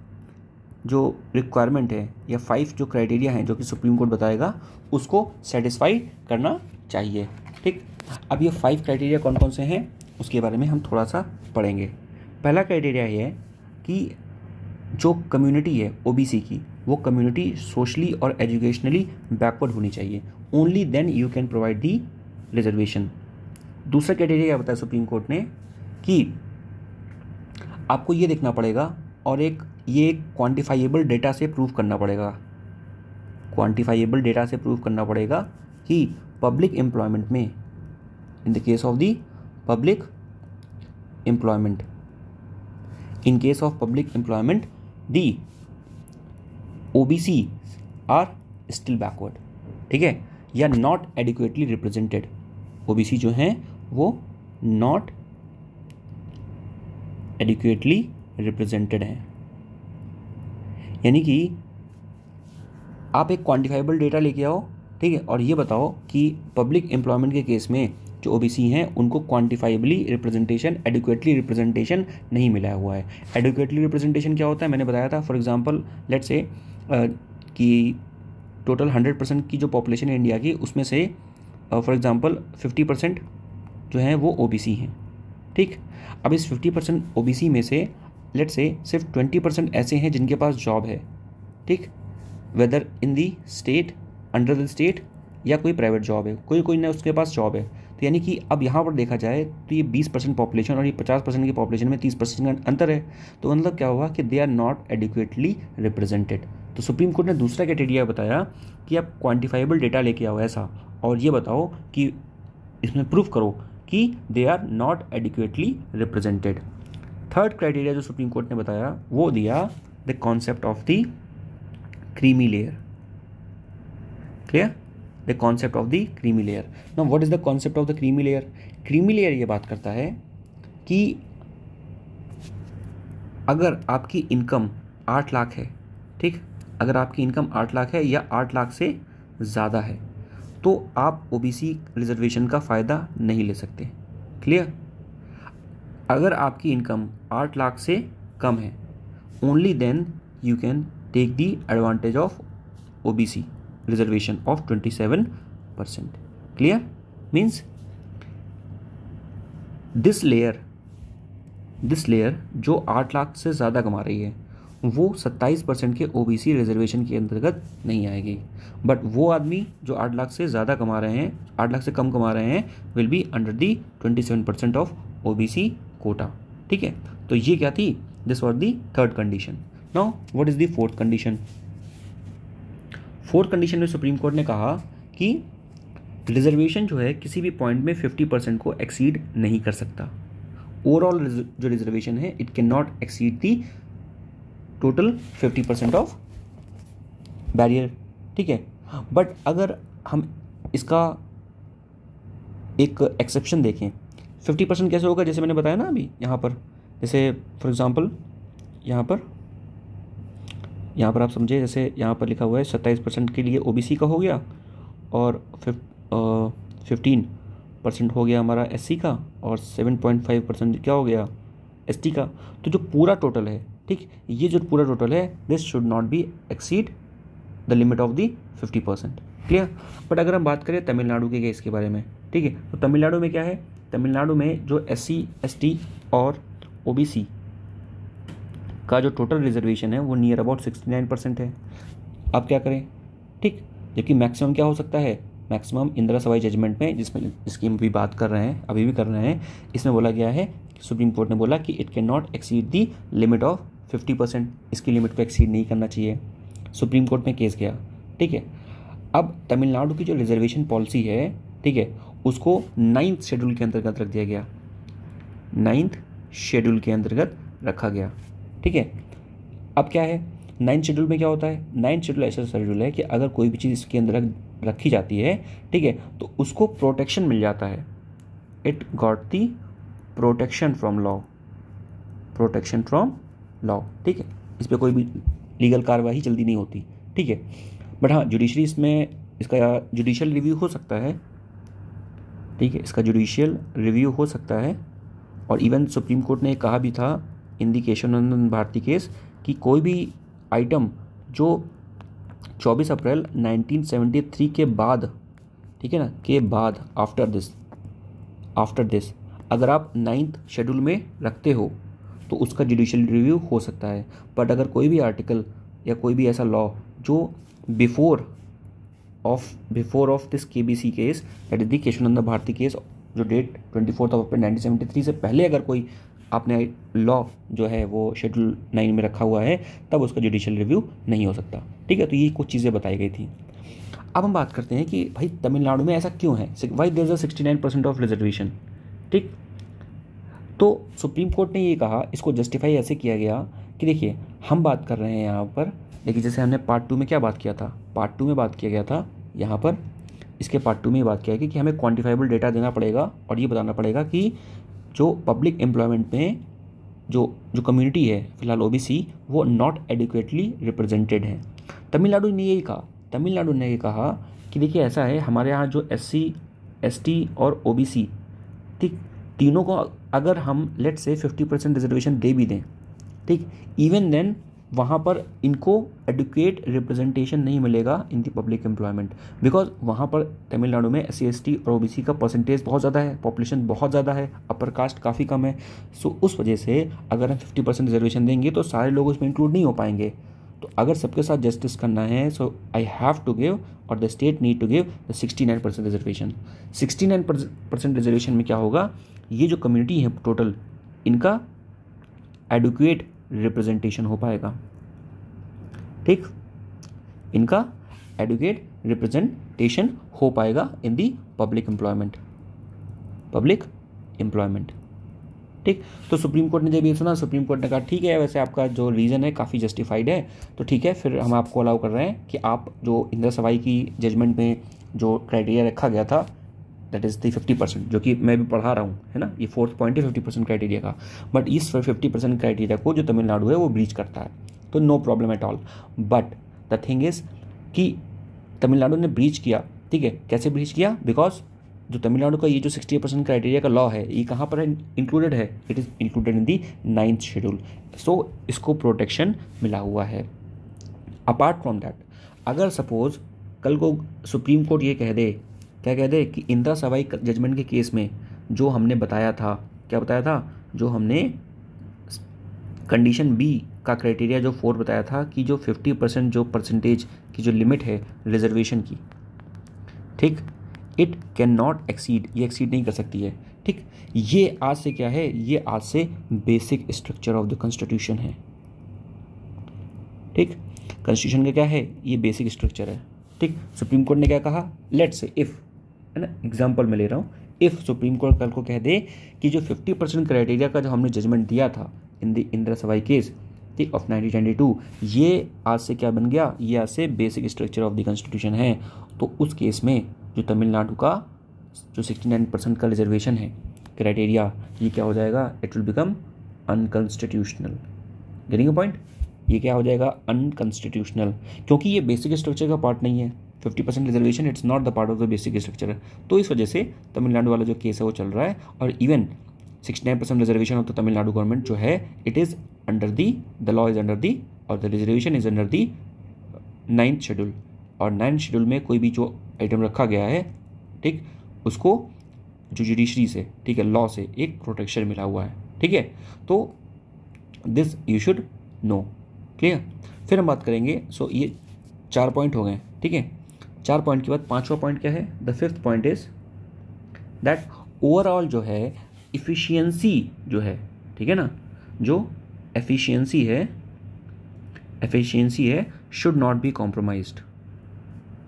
जो रिक्वायरमेंट है या 5 जो क्राइटेरिया हैं जो कि सुप्रीम कोर्ट बताएगा उसको सेटिस्फाई करना चाहिए। ठीक, अब ये 5 क्राइटेरिया कौन कौन से हैं उसके बारे में हम थोड़ा सा पढ़ेंगे। पहला क्राइटेरिया ये है कि जो कम्युनिटी है ओबीसी की, वो कम्युनिटी सोशली और एजुकेशनली बैकवर्ड होनी चाहिए, only then you can provide the reservation. दूसरा क्राइटेरिया क्या बताया सुप्रीम कोर्ट ने कि आपको ये देखना पड़ेगा और ये क्वांटिफाइएबल डेटा से प्रूव करना पड़ेगा, क्वांटिफाइएबल डेटा से प्रूव करना पड़ेगा कि पब्लिक एम्प्लॉयमेंट में, in the case of the public employment, in case of public employment the OBC are still backward. ठीक है, या नॉट एडिक्वेटली रिप्रेजेंटेड, ओबीसी जो हैं वो नॉट एडिक्वेटली रिप्रेजेंटेड हैं। यानी कि आप एक क्वांटिफाइबल डेटा लेके आओ, ठीक है, और ये बताओ कि पब्लिक एम्प्लॉयमेंट के केस में जो ओबीसी हैं उनको क्वांटिफाइबली रिप्रेजेंटेशन, एडिक्वेटली रिप्रेजेंटेशन नहीं मिला हुआ है। एडिक्वेटली रिप्रेजेंटेशन क्या होता है, मैंने बताया था, फॉर एग्जांपल लेट्स से कि टोटल 100% की जो पॉपुलेशन है इंडिया की, उसमें से फॉर एग्जांपल 50% जो हैं वो ओबीसी हैं। ठीक, अब इस 50% ओबीसी में से लेट्स से सिर्फ 20% ऐसे हैं जिनके पास जॉब है। ठीक, whether in the state, under the state, या कोई प्राइवेट जॉब है, कोई ना उसके पास जॉब है। तो यानी कि अब यहाँ पर देखा जाए तो ये 20% पॉपुलेशन और ये 50% की पॉपुलेशन में 30% का अंतर है। तो मतलब क्या हुआ कि they are not adequately represented. तो सुप्रीम कोर्ट ने दूसरा क्राइटेरिया बताया कि आप क्वान्टिफाइबल डेटा लेके आओ ऐसा, और ये बताओ कि इसमें प्रूफ करो कि they are not adequately represented. Third criteria जो सुप्रीम कोर्ट ने बताया वो दिया the concept of the creamy layer. Clear? The concept of the creamy layer. Now what is the concept of the creamy layer? Creamy layer ये बात करता है कि अगर आपकी इनकम 8 लाख है, ठीक, अगर आपकी इनकम 8 लाख है या 8 लाख से ज़्यादा है, तो आप ओबीसी रिजर्वेशन का फ़ायदा नहीं ले सकते। क्लियर? अगर आपकी इनकम 8 लाख से कम है, only then you can take the advantage of OBC reservation of 27%। Clear? Means this layer जो 8 लाख से ज़्यादा कमा रही है वो 27% के ओबीसी रिजर्वेशन के अंतर्गत नहीं आएगी, बट वो आदमी जो 8 लाख से ज़्यादा कमा रहे हैं, 8 लाख से कम कमा रहे हैं, will be under the 27% of OBC Kota. ठीक है, तो ये क्या थी? This was the third condition. Now what is the fourth condition? Fourth condition में सुप्रीम कोर्ट ने कहा कि रिजर्वेशन जो है किसी भी पॉइंट में 50% को एक्सीड नहीं कर सकता। ओवरऑल जो रिजर्वेशन है it can not exceed the total 50% of barrier. ठीक है, बट अगर हम इसका एक एक्सेप्शन देखें, 50% कैसे होगा? जैसे मैंने बताया ना अभी यहाँ पर, जैसे फॉर एग्जांपल यहाँ पर आप समझे, जैसे यहाँ पर लिखा हुआ है 27% के लिए ओबीसी का हो गया और 15 परसेंट हो गया हमारा एससी का और 7.5% क्या हो गया एसटी का। तो जो पूरा टोटल है, ठीक, ये जो पूरा टोटल है this should not be exceed the limit of the 50%। Clear. But अगर हम बात करें तमिलनाडु के केस के बारे में, ठीक है, तो तमिलनाडु में क्या है, तमिलनाडु में जो एससी एसटी और ओबीसी का जो टोटल रिजर्वेशन है वो नियर अबाउट 69% है। अब क्या करें, ठीक, जबकि मैक्सिमम क्या हो सकता है, मैक्सिमम इंदिरा सवाई जजमेंट में जिसकी हम भी बात कर रहे हैं, अभी भी कर रहे हैं, इसमें बोला गया है, सुप्रीम कोर्ट ने बोला कि it can not exceed the limit of 50%, इसकी लिमिट को एक्सीड नहीं करना चाहिए। सुप्रीम कोर्ट में केस गया, ठीक है। अब तमिलनाडु की जो रिजर्वेशन पॉलिसी है, ठीक है, उसको 9th शेड्यूल के अंतर्गत रख दिया गया, 9th शेड्यूल के अंतर्गत रखा गया, ठीक है। अब क्या है 9th शेड्यूल में क्या होता है, 9th शेड्यूल ऐसा शेड्यूल है कि अगर कोई भी चीज़ इसके अंदर रखी जाती है, ठीक है, तो उसको प्रोटेक्शन मिल जाता है, it got the protection from law, protection from law, ठीक है। इस पर कोई भी लीगल कार्रवाई जल्दी नहीं होती, ठीक है। बट हाँ, जुडिशरी इसमें इसका जुडिशियल रिव्यू हो सकता है, ठीक है, इसका जुडिशियल रिव्यू हो सकता है। और इवन सुप्रीम कोर्ट ने कहा भी था इन दी केशवानंदन भारती केस कि कोई भी आइटम जो 24 अप्रैल 1973 के बाद, ठीक है ना, के बाद आफ्टर दिस अगर आप 9th शेड्यूल में रखते हो तो उसका जुडिशियल रिव्यू हो सकता है। बट अगर कोई भी आर्टिकल या कोई भी ऐसा लॉ जो before of this KBC case, that is the Keshavananda Bharati case, जो डेट 24 अप्रैल 1973 से पहले अगर कोई आपने लॉ जो है वो शेड्यूल 9 में रखा हुआ है, तब उसका जुडिशियल रिव्यू नहीं हो सकता, ठीक है। तो ये कुछ चीज़ें बताई गई थी। अब हम बात करते हैं कि भाई तमिलनाडु में ऐसा क्यों है, why there is a 69% of reservation, ठीक। तो सुप्रीम कोर्ट ने ये कहा, इसको जस्टिफाई ऐसे किया गया कि देखिए हम बात कर रहे हैं यहाँ पर, देखिए जैसे हमने पार्ट 2 में क्या बात किया था, पार्ट 2 में बात किया गया था यहाँ पर, इसके पार्ट 2 में बात किया गया कि हमें क्वान्टिफाइबल डेटा देना पड़ेगा और ये बताना पड़ेगा कि जो पब्लिक एम्प्लॉयमेंट में जो कम्युनिटी है फिलहाल ओबीसी, वो नॉट एडिक्वेटली रिप्रेजेंटेड है। तमिलनाडु ने यही कहा, तमिलनाडु ने ये कहा कि देखिए ऐसा है, हमारे यहाँ जो एससी एसटी और ओबीसी, ठीक, तीनों को अगर हम लेट से 50% रिजर्वेशन दे भी दें, ठीक, इवन देन वहाँ पर इनको एडुकेट रिप्रेजेंटेशन नहीं मिलेगा इन दी पब्लिक एम्प्लॉयमेंट, बिकॉज वहाँ पर तमिलनाडु में एससी एसटी और ओबीसी का परसेंटेज बहुत ज़्यादा है, पॉपुलेशन बहुत ज़्यादा है, अपर कास्ट काफ़ी कम है। सो उस वजह से अगर हम 50% रिजर्वेशन देंगे तो सारे लोग उसमें इंक्लूड नहीं हो पाएंगे। तो अगर सबके साथ जस्टिस करना है, so I have to give और the state need to give the 69% reservation. 69% reservation में क्या होगा, ये जो कम्युनिटी है टोटल, इनका एडुकेट रिप्रेजेंटेशन हो पाएगा, ठीक, इनका एडुकेट रिप्रेजेंटेशन हो पाएगा इन दी पब्लिक एम्प्लॉयमेंट, ठीक। तो सुप्रीम कोर्ट ने जब ये सुना, सुप्रीम कोर्ट ने कहा ठीक है, वैसे आपका जो रीज़न है काफ़ी जस्टिफाइड है, तो ठीक है, फिर हम आपको अलाउ कर रहे हैं कि आप जो इंदिरा सवाई की जजमेंट में जो क्राइटेरिया रखा गया था, दैट इज़ द 50%, जो कि मैं भी पढ़ा रहा हूँ, है ना, ये 4th पॉइंट है 50% क्राइटेरिया का। बट इस 50% क्राइटेरिया को जो तमिलनाडु है वो ब्रीच करता है, तो no problem at all. But the thing is कि तमिलनाडु ने ब्रीच किया, ठीक है, कैसे ब्रीच किया, बिकॉज जो तमिलनाडु का ये जो 60% क्राइटेरिया का लॉ है, ये कहाँ पर इंक्लूडेड है, it is included in the 9th schedule. So इसको प्रोटेक्शन मिला हुआ है। अपार्ट फ्रॉम दैट, अगर सपोज कल को सुप्रीम कोर्ट ये कह दे, क्या कह दे कि इंदिरा सवाई जजमेंट के केस में जो हमने बताया था, क्या बताया था, जो हमने कंडीशन बी का क्राइटेरिया जो 4 बताया था कि जो 50% जो परसेंटेज की जो लिमिट है रिजर्वेशन की, ठीक, इट कैन नॉट एक्सीड, ये एक्सीड नहीं कर सकती है, ठीक। ये आज से क्या है, ये आज से basic structure of the constitution है, ठीक। कॉन्स्टिट्यूशन का क्या है, ये बेसिक स्ट्रक्चर है, ठीक। सुप्रीम कोर्ट ने क्या कहा, लेट्स से इफ, है ना, एग्जाम्पल मैं ले रहा हूँ, इफ सुप्रीम कोर्ट कल को कह दे कि जो 50% क्राइटेरिया का जो हमने जजमेंट दिया था इन दी इंदिरा सवाई केस, ठीक, ऑफ 1922, ये आज से क्या बन गया, ये आज से basic structure of the constitution है, तो उस केस में जो तमिलनाडु का जो 69% का रिजर्वेशन है क्राइटेरिया, ये क्या हो जाएगा, it will become unconstitutional. Getting a point, ये क्या हो जाएगा, अनकॉन्स्टिट्यूशनल, क्योंकि ये बेसिक स्ट्रक्चर का पार्ट नहीं है, 50% reservation it's not the part of the basic structure. तो इस वजह से तमिलनाडु वाला जो केस है वो चल रहा है। और even 69% reservation of the Tamil Nadu government जो है it is under the law is under the, और the reservation is under the 9th schedule. और 9th शेड्यूल में कोई भी जो आइटम रखा गया है, ठीक, उसको जो जुडिशरी से, ठीक है, लॉ से एक प्रोटेक्शन मिला हुआ है, ठीक है। तो this you should know, clear. फिर हम बात करेंगे, सो ये 4 पॉइंट हो गए, ठीक है। 4 पॉइंट के बाद 5वां पॉइंट क्या है? The 5th point is that overall जो है इफिशियंसी जो है, ठीक है ना, जो एफिशिएंसी है शुड नॉट बी कॉम्प्रोमाइज्ड,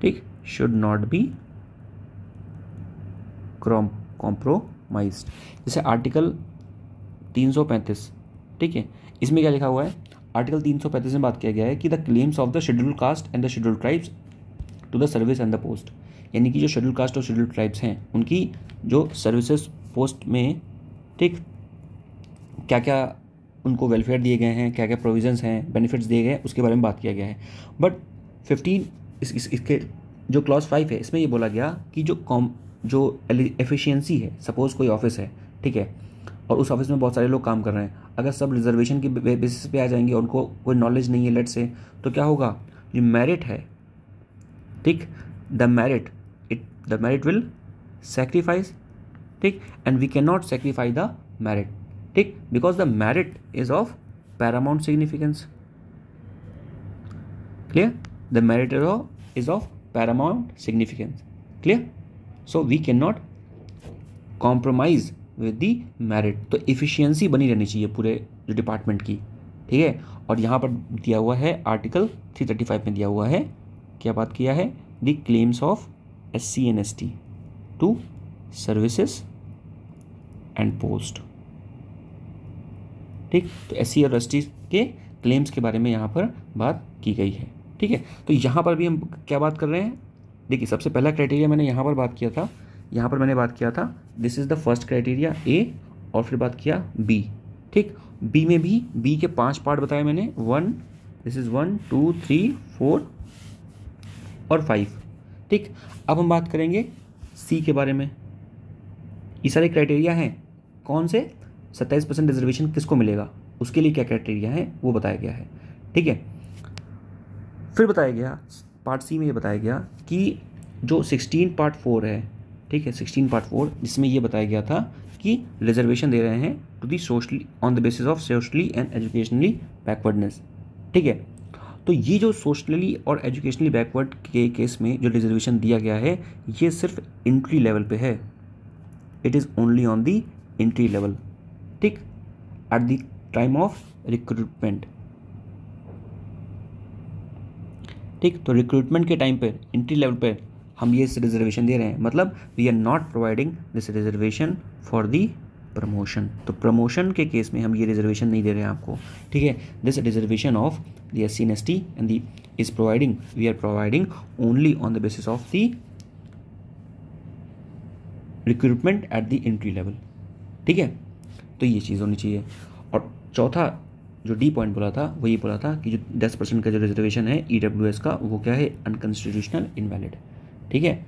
ठीक, शुड नॉट बी कॉम्प्रोमाइज्ड। जैसे आर्टिकल 335, ठीक है, इसमें क्या लिखा हुआ है? आर्टिकल 335 में बात किया गया है कि the claims of the scheduled caste and the scheduled tribes to the service and the post, यानी कि जो शेड्यूल्ड कास्ट और शेड्यूल्ड ट्राइब्स हैं उनकी जो सर्विसेज पोस्ट में, ठीक, क्या क्या उनको वेलफेयर दिए गए हैं, क्या क्या प्रोविजंस हैं, बेनिफिट्स दिए गए हैं, उसके बारे में बात किया गया है। बट 15 इसके जो क्लॉज 5 है इसमें ये बोला गया कि जो एफिशिएंसी है, सपोज कोई ऑफिस है, ठीक है, और उस ऑफिस में बहुत सारे लोग काम कर रहे हैं, अगर सब रिजर्वेशन की बेसिस पे आ जाएंगे, उनको कोई नॉलेज नहीं है लेट से, तो क्या होगा? जो मेरिट है, ठीक, द मेरिट विल सेक्रीफाइस, ठीक, and we can not sacrifice the merit, ठीक, because the merit is of paramount significance, clear, the merit is of paramount significance, clear. So we can not compromise with the merit. तो efficiency बनी रहनी चाहिए पूरे जो department की, ठीक है। और यहाँ पर दिया हुआ है आर्टिकल 335 में दिया हुआ है, क्या बात किया है? The claims of SC and ST to services and post, ठीक। तो SC और ST के क्लेम्स के बारे में यहाँ पर बात की गई है, ठीक है। तो यहाँ पर भी हम क्या बात कर रहे हैं? देखिए, सबसे पहला क्राइटेरिया मैंने यहाँ पर बात किया था, यहाँ पर मैंने बात किया था this is the first criteria A, और फिर बात किया B, ठीक। B में भी B के 5 पार्ट बताए मैंने, 1, दिस इज 1 2 3 4 और 5, ठीक। अब हम बात करेंगे C के बारे में। ये सारे क्राइटेरिया हैं, कौन से? 27% रिजर्वेशन किसको मिलेगा, उसके लिए क्या क्राइटेरिया है वो बताया गया है, ठीक है। फिर बताया गया पार्ट C में ये बताया गया कि जो 16 पार्ट 4 है, ठीक है, 16 पार्ट 4, जिसमें ये बताया गया था कि रिजर्वेशन दे रहे हैं to the socially on the basis of socially and educationally backwardness, ठीक है। तो ये जो सोशली और एजुकेशनली बैकवर्ड के केस में जो रिजर्वेशन दिया गया है, ये सिर्फ एंट्री लेवल पे है, it is only on the entry level, ठीक, at the time of recruitment, ठीक। तो रिक्रूटमेंट के टाइम पर, एंट्री लेवल पर हम ये रिजर्वेशन दे रहे हैं, मतलब we are not providing this reservation for the promotion. तो प्रमोशन के केस में हम ये रिजर्वेशन नहीं दे रहे हैं आपको, ठीक है। This reservation of the SC and ST and the is providing, we are providing only on the basis of the recruitment at the entry level, ठीक है। तो ये चीज़ होनी चाहिए। और चौथा जो D पॉइंट बोला था वो ये बोला था कि जो 10% का जो रिजर्वेशन है EWS का, वो क्या है? अनकॉन्स्टिट्यूशनल, इनवैलिड, ठीक है।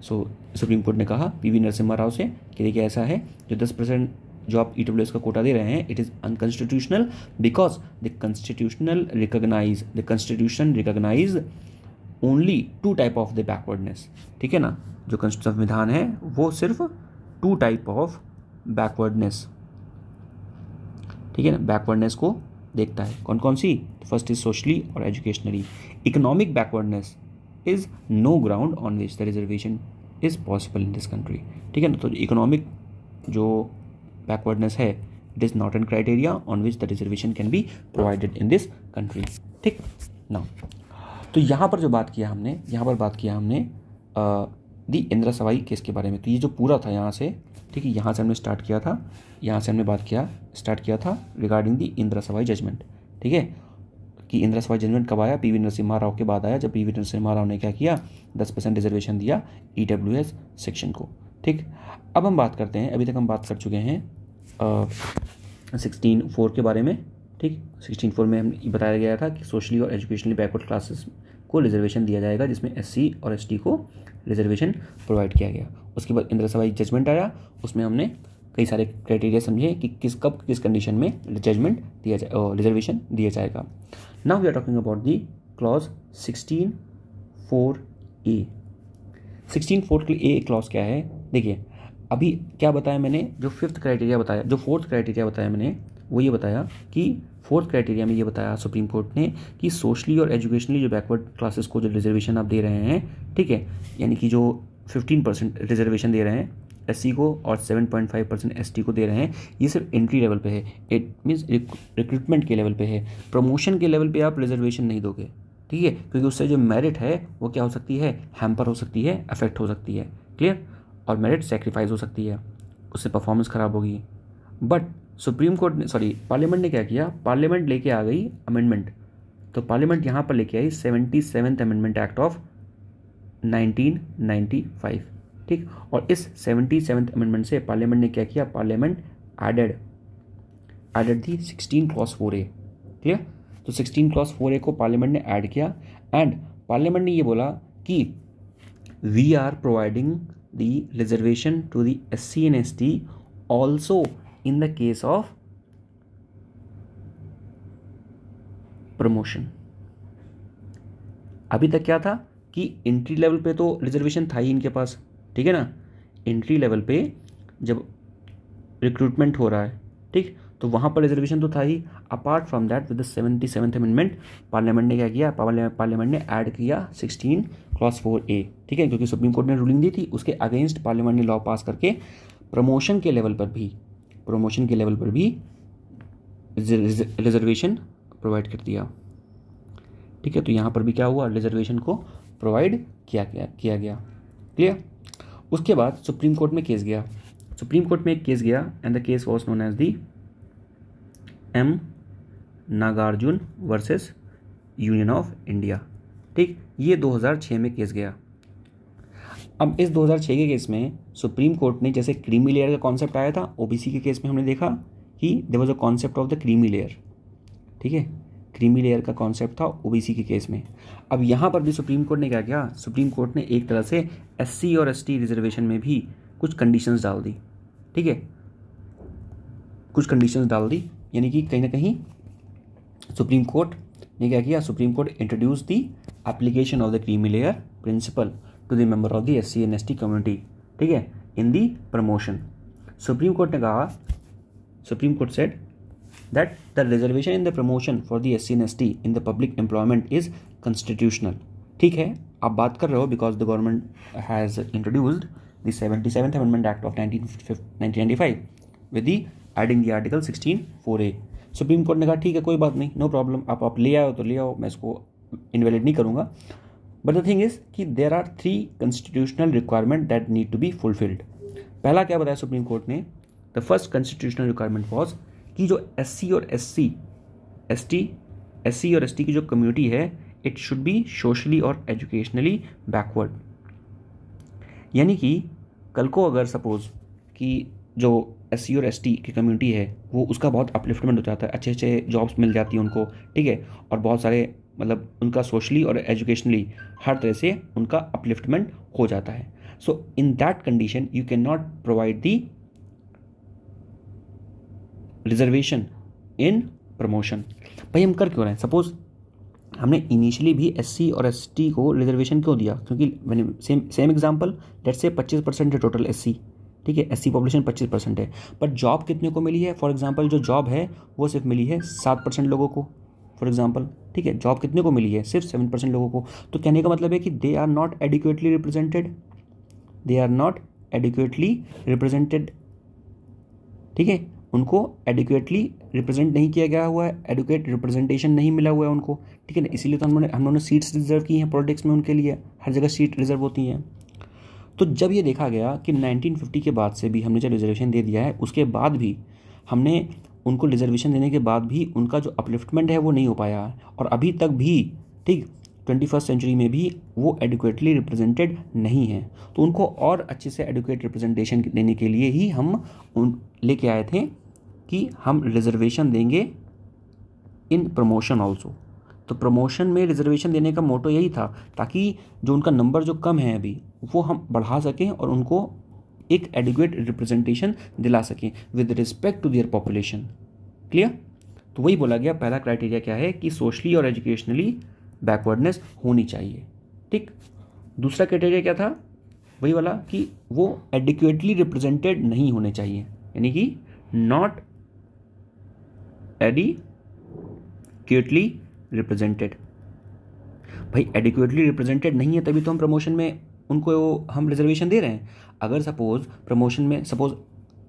सो सुप्रीम कोर्ट ने कहा PV नरसिम्हा राव से कि देखिए ऐसा है, जो 10% जो आप EWS का कोटा दे रहे हैं, it is unconstitutional because the constitution recognise only 2 type of the backwardness, ठीक है ना। जो संविधान है वो सिर्फ 2 टाइप ऑफ बैकवर्डनेस, ठीक है ना, बैकवर्डनेस को देखता है। कौन कौन सी? फर्स्ट इज सोशली और educationally. Economic backwardness is no ground on which the reservation is possible in this country, ठीक है ना। तो इकोनॉमिक जो बैकवर्डनेस है, it is not an criteria on which the reservation can be provided in this country, ठीक ना। तो यहाँ पर जो बात किया हमने, यहाँ पर बात किया हमने दी इंदिरा सवाई केस के बारे में। तो ये जो पूरा था यहाँ से, ठीक है, यहाँ से हमने स्टार्ट किया था, यहाँ से हमने स्टार्ट किया था regarding the Indira Sawhney judgement, ठीक है, कि इंदिरा सवाई जजमेंट कब आया? PV नरसिम्हा राव के बाद आया, जब PV नरसिम्हा राव ने क्या किया? 10% रिजर्वेशन दिया EWS सेक्शन को, ठीक। अब हम बात करते हैं, अभी तक हम बात कर चुके हैं 16(4) के बारे में, ठीक। 16(4) में हम बताया गया था कि सोशली और एजुकेशनली बैकवर्ड क्लासेस को रिजर्वेशन दिया जाएगा, जिसमें SC और ST को रिजर्वेशन प्रोवाइड किया गया। उसके बाद इंदिरा सभा जजमेंट आया, उसमें हमने कई सारे क्राइटेरिया समझे कि किस कंडीशन में जजमेंट दिया जाए, रिजर्वेशन दिया जाएगा। Now we are talking about the clause 16(4)(a). 16(4)(a) clause क्या है? देखिए अभी क्या बताया मैंने, जो फोर्थ क्राइटेरिया बताया मैंने, वो ये बताया कि फोर्थ क्राइटेरिया में ये बताया सुप्रीम कोर्ट ने कि सोशली और एजुकेशनली जो बैकवर्ड क्लासेस को जो रिजर्वेशन आप दे रहे हैं, ठीक है, यानी कि जो 15% रिजर्वेशन दे रहे हैं SC को और 7.5% ST को दे रहे हैं, ये सिर्फ एंट्री लेवल पे है। इट मीन्स रिक्रूटमेंट के लेवल पे है, प्रमोशन के लेवल पे आप रिजर्वेशन नहीं दोगे, ठीक है, क्योंकि उससे जो मेरिट है वो क्या हो सकती है, हैम्पर हो सकती है, अफेक्ट हो सकती है, क्लियर, और मेरिट सेक्रीफाइस हो सकती है, उससे परफॉर्मेंस ख़राब होगी। बट पार्लियामेंट ने क्या किया, पार्लियामेंट लेके आ गई अमेंडमेंट। तो पार्लियामेंट यहाँ पर लेके आई 77th अमेंडमेंट एक्ट ऑफ 1995, ठीक। और इस 77th अमेंडमेंट से पार्लियामेंट ने क्या किया, पार्लियामेंट एडेड दी 16(4)(a), क्लियर। तो 16(4)(a) को पार्लियामेंट ने ऐड किया एंड पार्लियामेंट ने ये बोला कि we are providing the reservation to the SC and ST also in the case of promotion. अभी तक क्या था कि एंट्री लेवल पे तो रिजर्वेशन था ही इनके पास, ठीक है ना, एंट्री लेवल पे जब रिक्रूटमेंट हो रहा है, ठीक, तो वहाँ पर रिजर्वेशन तो था ही। Apart from that with the 77th amendment parliament ने क्या किया, पार्लियामेंट ने ऐड किया 16(4)(a), ठीक है, क्योंकि सुप्रीम कोर्ट ने रूलिंग दी थी, उसके अगेंस्ट पार्लियामेंट ने लॉ पास करके प्रमोशन के लेवल पर भी रिजर्वेशन प्रोवाइड कर दिया, ठीक है। तो यहाँ पर भी क्या हुआ, रिजर्वेशन को प्रोवाइड किया गया, क्लियर। उसके बाद सुप्रीम कोर्ट में एक केस गया and the case was known as the M. Nagarjun versus union of India, ठीक। ये 2006 में केस गया। अब इस 2006 के केस में सुप्रीम कोर्ट ने, जैसे क्रीमी लेयर का कॉन्सेप्ट आया था OBC के केस में, हमने देखा कि there was a concept of the creamy layer, ठीक है, क्रीमी लेयर का कॉन्सेप्ट था OBC के केस में। अब यहाँ पर भी सुप्रीम कोर्ट ने क्या किया, सुप्रीम कोर्ट ने एक तरह से SC और ST रिजर्वेशन में भी कुछ कंडीशंस डाल दी, ठीक है, यानी कि कहीं ना कहीं सुप्रीम कोर्ट ने क्या किया, supreme court introduce the application of the creamy layer principle to the member of the SC and ST community, ठीक है, in the promotion. Supreme court ने कहा, supreme court said that the reservation in the promotion for the SC and ST in the public employment is constitutional, ठीक है। आप बात कर रहे हो because the government has introduced the 77th Amendment Act of 1995 with the adding the article 16(4)(a). Supreme court ने कहा ठीक है, कोई बात नहीं, नो प्रॉब्लम, आप ले आओ तो ले आओ, मैं इसको इनवैलिड नहीं करूँगा। बट द थिंग इज कि there are 3 constitutional requirement that need to be fulfilled। पहला क्या बताया सुप्रीम कोर्ट ने, the first constitutional requirement was कि जो SC और ST की जो कम्युनिटी है, इट शुड बी सोशली और एजुकेशनली बैकवर्ड। यानी कि कल को अगर सपोज कि जो SC और ST की कम्युनिटी है वो उसका बहुत अपलिफ्टमेंट हो जाता है, अच्छे अच्छे जॉब्स मिल जाती है उनको, ठीक है, और बहुत सारे मतलब उनका सोशली और एजुकेशनली हर तरह से उनका अपलिफ्टमेंट हो जाता है। So in that condition you can not provide the reservation in promotion. भाई हम कर क्यों रहे हैं, सपोज हमने इनिशियली भी SC और ST को रिजर्वेशन क्यों दिया, क्योंकि सेम एग्जांपल, लेट्स से 25% है टोटल SC, ठीक है, SC पॉपुलेशन 25% है, पर जॉब कितने को मिली है, फॉर एग्जांपल जो जॉब है वो सिर्फ मिली है 7% लोगों को, फॉर एग्जांपल, ठीक है, जॉब कितने को मिली है, सिर्फ 7% लोगों को। तो कहने का मतलब है कि they are not adequately represented, ठीक है, उनको एडिक्वेटली रिप्रेजेंट नहीं किया गया हुआ है, एडिक्वेट रिप्रेजेंटेशन नहीं मिला हुआ है उनको, ठीक है ना, इसीलिए तो हम लोगों ने सीट्स रिजर्व की हैं पॉलिटिक्स में उनके लिए, हर जगह सीट रिजर्व होती हैं। तो जब ये देखा गया कि 1950 के बाद से भी हमने जब रिजर्वेशन दे दिया है, उसके बाद भी हमने उनको रिजर्वेशन देने के बाद भी उनका जो अपलिफ्टमेंट है वो नहीं हो पाया, और अभी तक भी, ठीक, 21st सेंचुरी में भी वो एडिक्वेटली रिप्रेजेंटेड नहीं है। तो उनको और अच्छे से एडिक्वेट रिप्रेजेंटेशन देने के लिए ही हम लेके आए थे कि हम रिजर्वेशन देंगे इन प्रमोशन ऑल्सो। तो प्रमोशन में रिजर्वेशन देने का मोटो यही था, ताकि जो उनका नंबर जो कम है अभी वो हम बढ़ा सकें और उनको एक एडिक्वेट रिप्रेजेंटेशन दिला सकें with respect to their population. Clear? तो वही बोला गया, पहला क्राइटेरिया क्या है कि सोशली और एजुकेशनली बैकवर्डनेस होनी चाहिए। ठीक, दूसरा क्राइटेरिया क्या था, वही वाला कि वो एडिक्वेटली रिप्रेजेंटेड नहीं होने चाहिए, यानी कि नॉट एडिक्वेटली रिप्रेजेंटेड। भाई एडिक्वेटली रिप्रेजेंटेड नहीं है तभी तो हम प्रमोशन में उनको हम रिजर्वेशन दे रहे हैं। अगर सपोज प्रमोशन में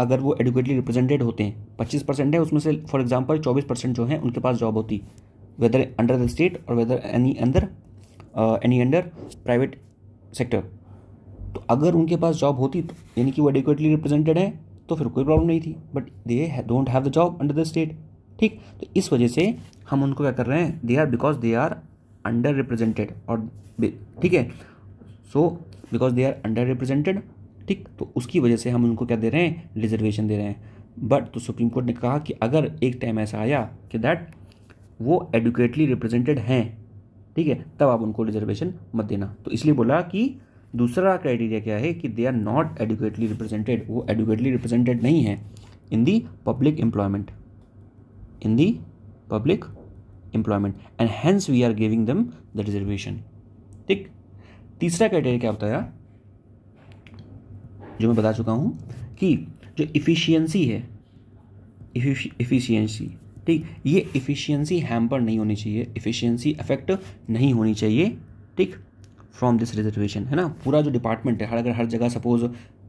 अगर वो एडिक्वेटली रिप्रेजेंटेड होते हैं, 25% है उसमें से फॉर एग्जांपल 24% जो है उनके पास जॉब होती, वेदर अंडर द स्टेट और whether any under private sector, तो अगर उनके पास जॉब होती तो यानी कि वो एडिक्वेटली रिप्रेजेंटेड है तो फिर कोई प्रॉब्लम नहीं थी, but they don't have the job under the state. ठीक, तो इस वजह से हम उनको क्या कर रहे हैं, because they are under represented, और ठीक है, so because they are under represented, ठीक, तो उसकी वजह से हम उनको क्या दे रहे हैं, रिजर्वेशन दे रहे हैं। बट तो सुप्रीम कोर्ट ने कहा कि अगर एक टाइम ऐसा आया कि दैट वो एडुकेटली रिप्रेजेंटेड हैं, ठीक है, तब आप उनको रिजर्वेशन मत देना। तो इसलिए बोला कि दूसरा क्राइटेरिया क्या है कि they are not adequately represented, वो एडुकेटली रिप्रेजेंटेड नहीं है in the public employment, and hence we are giving them the reservation. ठीक, तीसरा क्राइटेरिया क्या बताया, जो मैं बता चुका हूं कि जो इफिशियंसी है, इफिशियंसी, ठीक, ये इफिशियंसी हैम्पर नहीं होनी चाहिए, इफिशियंसी अफेक्ट नहीं होनी चाहिए, ठीक, फ्रॉम दिस रिजर्वेशन, है ना। पूरा जो डिपार्टमेंट है, अगर हर जगह सपोज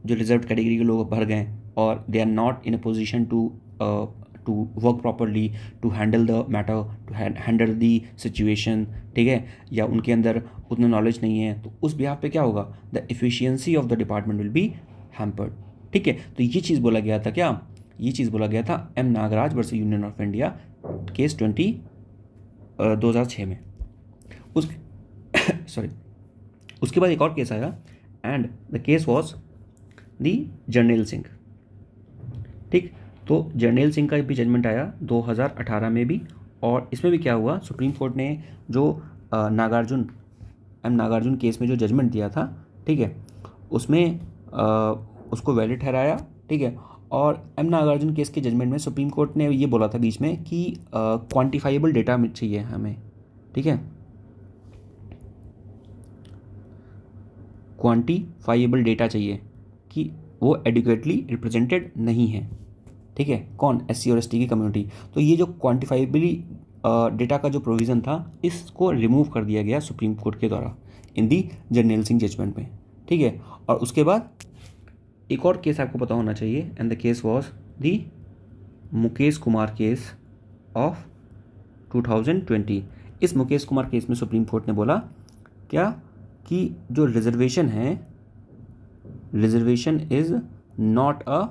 जो रिजर्व कैटेगरी के लोग भर गए और they are not in a position to work properly, to handle the matter, to handle the situation, ठीक है, या उनके अंदर उतना नॉलेज नहीं है, तो उस बिहाफ पे क्या होगा, the efficiency of the department will be hampered. ठीक है, तो ये चीज़ बोला गया था, क्या ये चीज़ बोला गया था M Nagaraj versus union of India case 2006 में। उसके बाद एक और केस आया and the case was the Jarnail Singh. ठीक, तो जर्नैल सिंह का भी जजमेंट आया 2018 में भी, और इसमें भी क्या हुआ, सुप्रीम कोर्ट ने जो नागार्जुन केस में जो जजमेंट दिया था, ठीक है, उसमें उसको वैलिड ठहराया। ठीक है, और एम नागार्जुन केस के जजमेंट में सुप्रीम कोर्ट ने ये बोला था बीच में कि क्वांटिफाइबल डेटा चाहिए हमें, ठीक है, क्वांटिफाइबल डेटा चाहिए कि वो एडिक्वेटली रिप्रेजेंटेड नहीं है। ठीक है, कौन, SC और ST की कम्युनिटी। तो ये जो क्वांटिफाइबली डेटा का जो प्रोविज़न था, इसको रिमूव कर दिया गया सुप्रीम कोर्ट के द्वारा इन दी जर्नैल सिंह जजमेंट में। ठीक है, और उसके बाद एक और केस आपको पता होना चाहिए, and the case was the Mukesh Kumar case of 2020। इस मुकेश कुमार केस में सुप्रीम कोर्ट ने बोला क्या कि जो रिजर्वेशन है, reservation is not a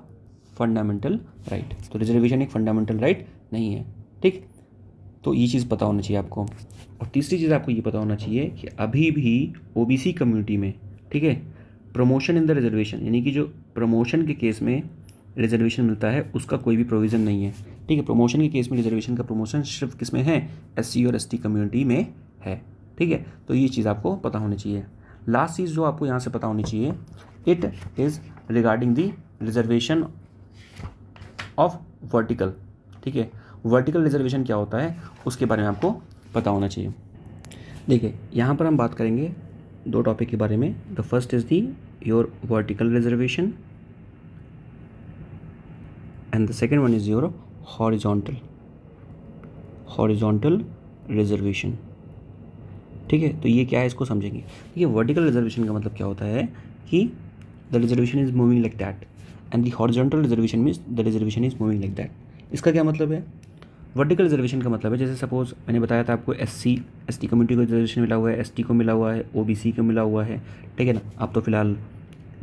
fundamental right. तो रिजर्वेशन एक फंडामेंटल राइट नहीं है। ठीक, तो ये चीज़ पता होना चाहिए आपको। और तीसरी चीज़ आपको ये पता होना चाहिए कि अभी भी OBC कम्युनिटी में, ठीक है, प्रमोशन इन द रिजर्वेशन, यानी कि जो प्रमोशन के केस में रिजर्वेशन मिलता है उसका कोई भी प्रोविज़न नहीं है। ठीक है, प्रमोशन के केस में रिजर्वेशन का प्रमोशन सिर्फ किस में है, SC और ST कम्युनिटी में है। ठीक है, तो ये चीज़ आपको पता होनी चाहिए। लास्ट चीज़ जो आपको यहाँ से पता होनी चाहिए, it is regarding the reservation of vertical. ठीक है, वर्टिकल रिजर्वेशन क्या होता है उसके बारे में आपको पता होना चाहिए। देखिए, यहाँ पर हम बात करेंगे दो टॉपिक के बारे में। The first is the your vertical reservation and the second one is your horizontal reservation. ठीक है, तो ये क्या है इसको समझेंगे। ये वर्टिकल रिजर्वेशन का मतलब क्या होता है कि the reservation is moving like that and the horizontal reservation means the reservation is moving like that. इसका क्या मतलब है, वर्टिकल रिजर्वेशन का मतलब है जैसे सपोज मैंने बताया था आपको SC ST कम्युनिटी को रिजर्वेशन मिला हुआ है, ST को मिला हुआ है, OBC को मिला हुआ है। ठीक है ना, अब तो फिलहाल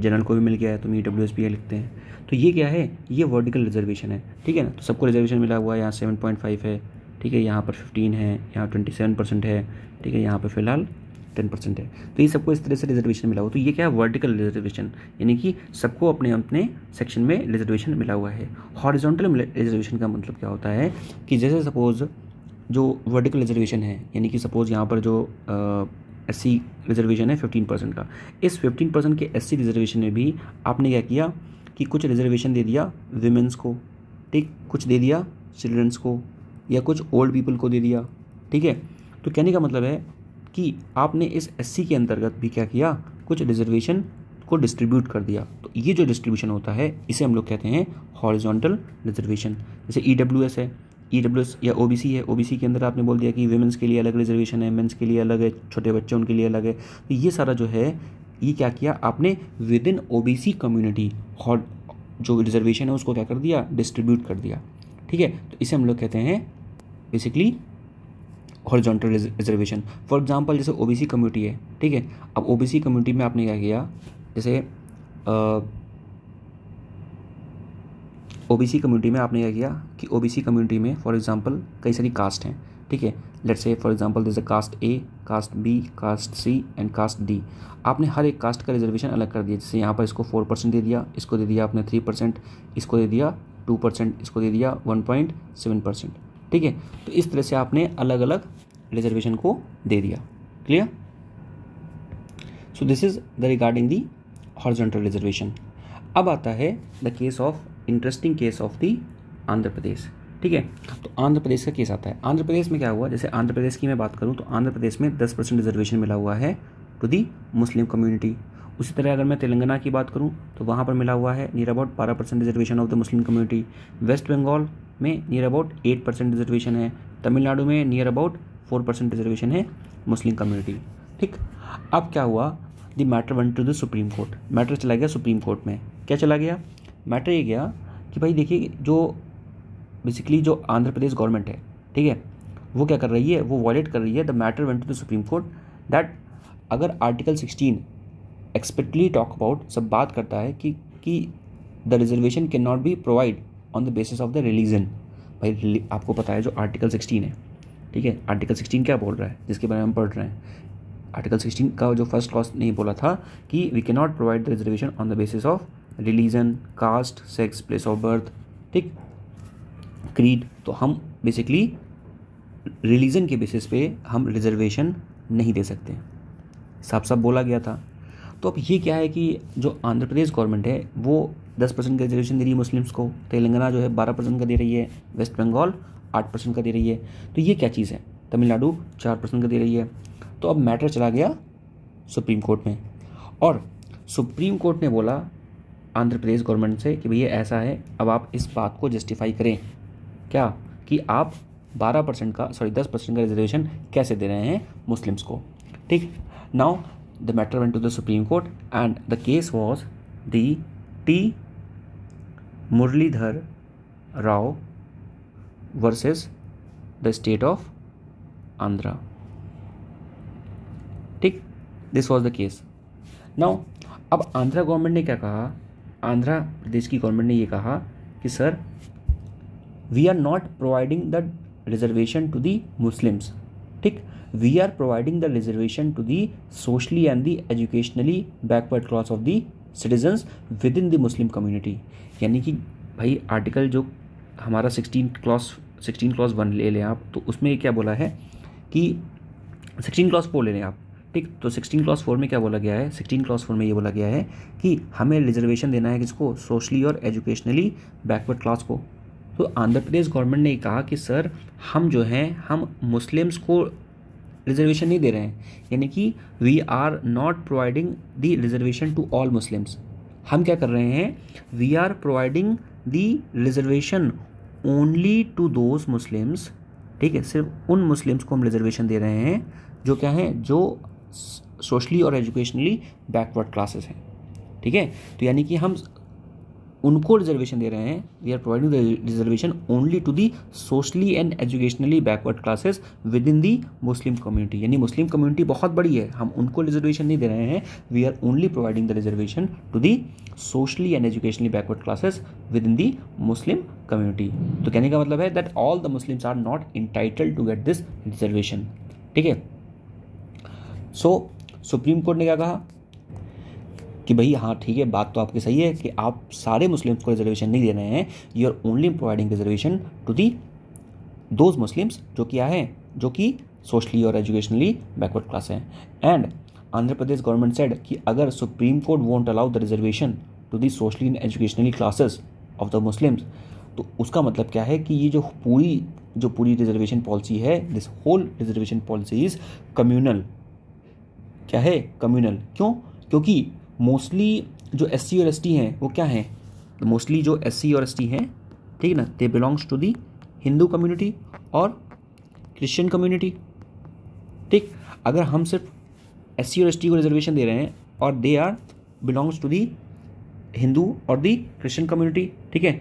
जनरल को भी मिल गया है तो हम EWS लिखते हैं। तो ये क्या है, ये वर्टिकल रिजर्वेशन है। ठीक है ना, तो सबको रिजर्वेशन मिला हुआ है। यहाँ 7.5 है, ठीक है, यहाँ पर 15 है, यहाँ 27% है, ठीक है, यहाँ पर फिलहाल 10% है। तो ये सबको इस तरह से रिजर्वेशन मिला हुआ। तो ये क्या है, वर्टिकल रिजर्वेशन, यानी कि सबको अपने अपने सेक्शन में रिजर्वेशन मिला हुआ है। हॉरिजॉन्टल रिजर्वेशन का मतलब क्या होता है कि जैसे सपोज जो वर्टिकल रिजर्वेशन है, यानी कि सपोज़ यहाँ पर जो SC रिजर्वेशन है 15% का, इस 15% के SC रिजर्वेशन में भी आपने क्या किया कि कुछ रिजर्वेशन दे दिया विमेंस को, ठीक, कुछ दे दिया चिल्ड्रंस को, या कुछ ओल्ड पीपल को दे दिया, ठीक है। तो कहने का मतलब है कि आपने इस SC के अंतर्गत भी क्या किया, कुछ रिजर्वेशन को डिस्ट्रीब्यूट कर दिया। तो ये जो डिस्ट्रीब्यूशन होता है इसे हम लोग कहते हैं हॉरिजॉन्टल रिजर्वेशन। जैसे EWS है, EWS या OBC है, OBC के अंदर आपने बोल दिया कि विमेंस के लिए अलग रिजर्वेशन है, मेंस के लिए अलग है, छोटे बच्चे उनके लिए अलग है। तो ये सारा जो है ये क्या किया आपने विद इन OBC कम्युनिटी जो रिजर्वेशन है उसको क्या कर दिया, डिस्ट्रीब्यूट कर दिया, ठीक है। तो इसे हम लोग कहते हैं basically horizontal reservation. For example जैसे OBC कम्युनिटी है, ठीक है। अब OBC कम्युनिटी में आपने क्या किया, जैसे OBC कम्युनिटी में आपने क्या किया कि OBC कम्युनिटी में फॉर एग्जांपल कई सारी कास्ट हैं, ठीक है। लेट्स से फॉर एग्जांपल जैसे caste A, caste B, caste C and caste D। आपने हर एक कास्ट का रिजर्वेशन अलग कर दिया। जैसे यहाँ पर इसको 4% दे दिया, इसको दे दिया आपने 3%, इसको दे दिया 2%, इसको दे दिया 1.7%, ठीक है। तो इस तरह से आपने अलग अलग रिजर्वेशन को दे दिया। Clear? So this is the regarding the horizontal reservation. अब आता है the case of interesting case of the Andhra Pradesh, ठीक है। तो आंध्र प्रदेश का केस आता है। आंध्र प्रदेश में क्या हुआ, जैसे आंध्र प्रदेश की मैं बात करूं तो आंध्र प्रदेश में 10% रिजर्वेशन मिला हुआ है टू दी मुस्लिम कम्युनिटी। उसी तरह अगर मैं तेलंगाना की बात करूं तो वहाँ पर मिला हुआ है near about 12% reservation of the Muslim community. West Bengal में नियर अबाउट 8% रिजर्वेशन है। तमिलनाडु में नियर अबाउट 4% रिजर्वेशन है मुस्लिम कम्युनिटी, ठीक। अब क्या हुआ, the matter went to the supreme court. Matter चला गया सुप्रीम कोर्ट में। क्या चला गया मैटर, ये गया कि भाई देखिए जो बेसिकली जो आंध्र प्रदेश गवर्नमेंट है, ठीक है, वो क्या कर रही है, वो वॉयलेट कर रही है the matter went to the supreme court that अगर आर्टिकल 16 एक्सपेक्टली टॉक अबाउट सब बात करता है कि the reservation can not be provide on the basis of the religion. भाई आपको पता है जो आर्टिकल 16 है, ठीक है, आर्टिकल 16 क्या बोल रहा है जिसके बारे में हम पढ़ रहे हैं। आर्टिकल 16 का जो फर्स्ट क्लॉज नहीं बोला था कि we can not provide the reservation on the basis of religion, caste, sex, place of birth, ठीक, क्रीड। तो हम बेसिकली रिलीजन के बेसिस पे हम रिजर्वेशन नहीं दे सकते, साफ साफ बोला गया था। तो अब ये क्या है कि जो आंध्र प्रदेश गवर्नमेंट है वो 10% का रिजर्वेशन दे रही है मुस्लिम्स को, तेलंगाना जो है 12% का दे रही है, वेस्ट बंगाल 8% का दे रही है। तो ये क्या चीज़ है, तमिलनाडु 4% का दे रही है। तो अब मैटर चला गया सुप्रीम कोर्ट में और सुप्रीम कोर्ट ने बोला आंध्र प्रदेश गवर्नमेंट से कि भैया ऐसा है, अब आप इस बात को जस्टिफाई करें क्या कि आप 10% का रिजर्वेशन कैसे दे रहे हैं मुस्लिम्स को, ठीक। Now the matter went to the supreme court and the case was the T. Muralidhar Rao versus the state of Andhra, ठीक। This was the case. Now अब आंध्रा गवर्नमेंट ने क्या कहा, आंध्रा प्रदेश की गवर्नमेंट ने ये कहा कि sir we are not providing the reservation to the Muslims, ठीक, we are providing the reservation to the socially and the educationally backward class of the citizens within the Muslim community. यानी कि भाई article जो हमारा 16 clause 1 ले लें आप, तो उसमें क्या बोला है कि 16 क्लॉज 4 ले लें आप, ठीक। तो 16 क्लॉज 4 में क्या बोला गया है, 16 क्लॉज 4 में ये बोला गया है कि हमें रिजर्वेशन देना है किसको, सोशली और एजुकेशनली बैकवर्ड क्लास को। तो आंध्र प्रदेश गवर्नमेंट ने कहा कि सर हम जो हैं हम मुस्लिम्स को रिजर्वेशन नहीं दे रहे हैं, यानी कि we are not providing the reservation to all Muslims. हम क्या कर रहे हैं, we are providing the reservation only to those Muslims, ठीक है, सिर्फ उन मुस्लिम्स को हम रिजर्वेशन दे रहे हैं जो क्या हैं, जो सोशली और एजुकेशनली बैकवर्ड क्लासेस हैं, ठीक है। तो यानी कि हम उनको रिजर्वेशन दे रहे हैं, we are providing the reservation only to the socially and educationally backward classes within the Muslim community. यानी मुस्लिम कम्युनिटी बहुत बड़ी है, हम उनको रिजर्वेशन नहीं दे रहे हैं, we are only providing the reservation to the socially and educationally backward classes within the Muslim community. तो कहने का मतलब है that all the Muslims are not entitled to get this reservation, ठीक है। सो सुप्रीम कोर्ट ने क्या कहा कि भाई हाँ ठीक है, बात तो आपकी सही है कि आप सारे मुस्लिम्स को रिजर्वेशन नहीं दे रहे हैं, you are only providing reservation to the those Muslims जो क्या हैं, जो कि सोशली और एजुकेशनली बैकवर्ड क्लास हैं। And Andhra Pradesh government said कि अगर supreme court won't allow the reservation to the socially and educationally classes of the Muslims, तो उसका मतलब क्या है कि ये जो पूरी रिजर्वेशन पॉलिसी है, this whole reservation policy is communal. क्या है? कम्युनल। क्यों? क्योंकि मोस्टली जो SC और ST हैं वो क्या हैं, मोस्टली जो SC और ST हैं, ठीक है ना, they belongs to the Hindu community और क्रिश्चियन कम्युनिटी। ठीक, अगर हम सिर्फ SC और ST को रिजर्वेशन दे रहे हैं और they are belongs to the Hindu और दी क्रिश्चियन कम्युनिटी, ठीक है,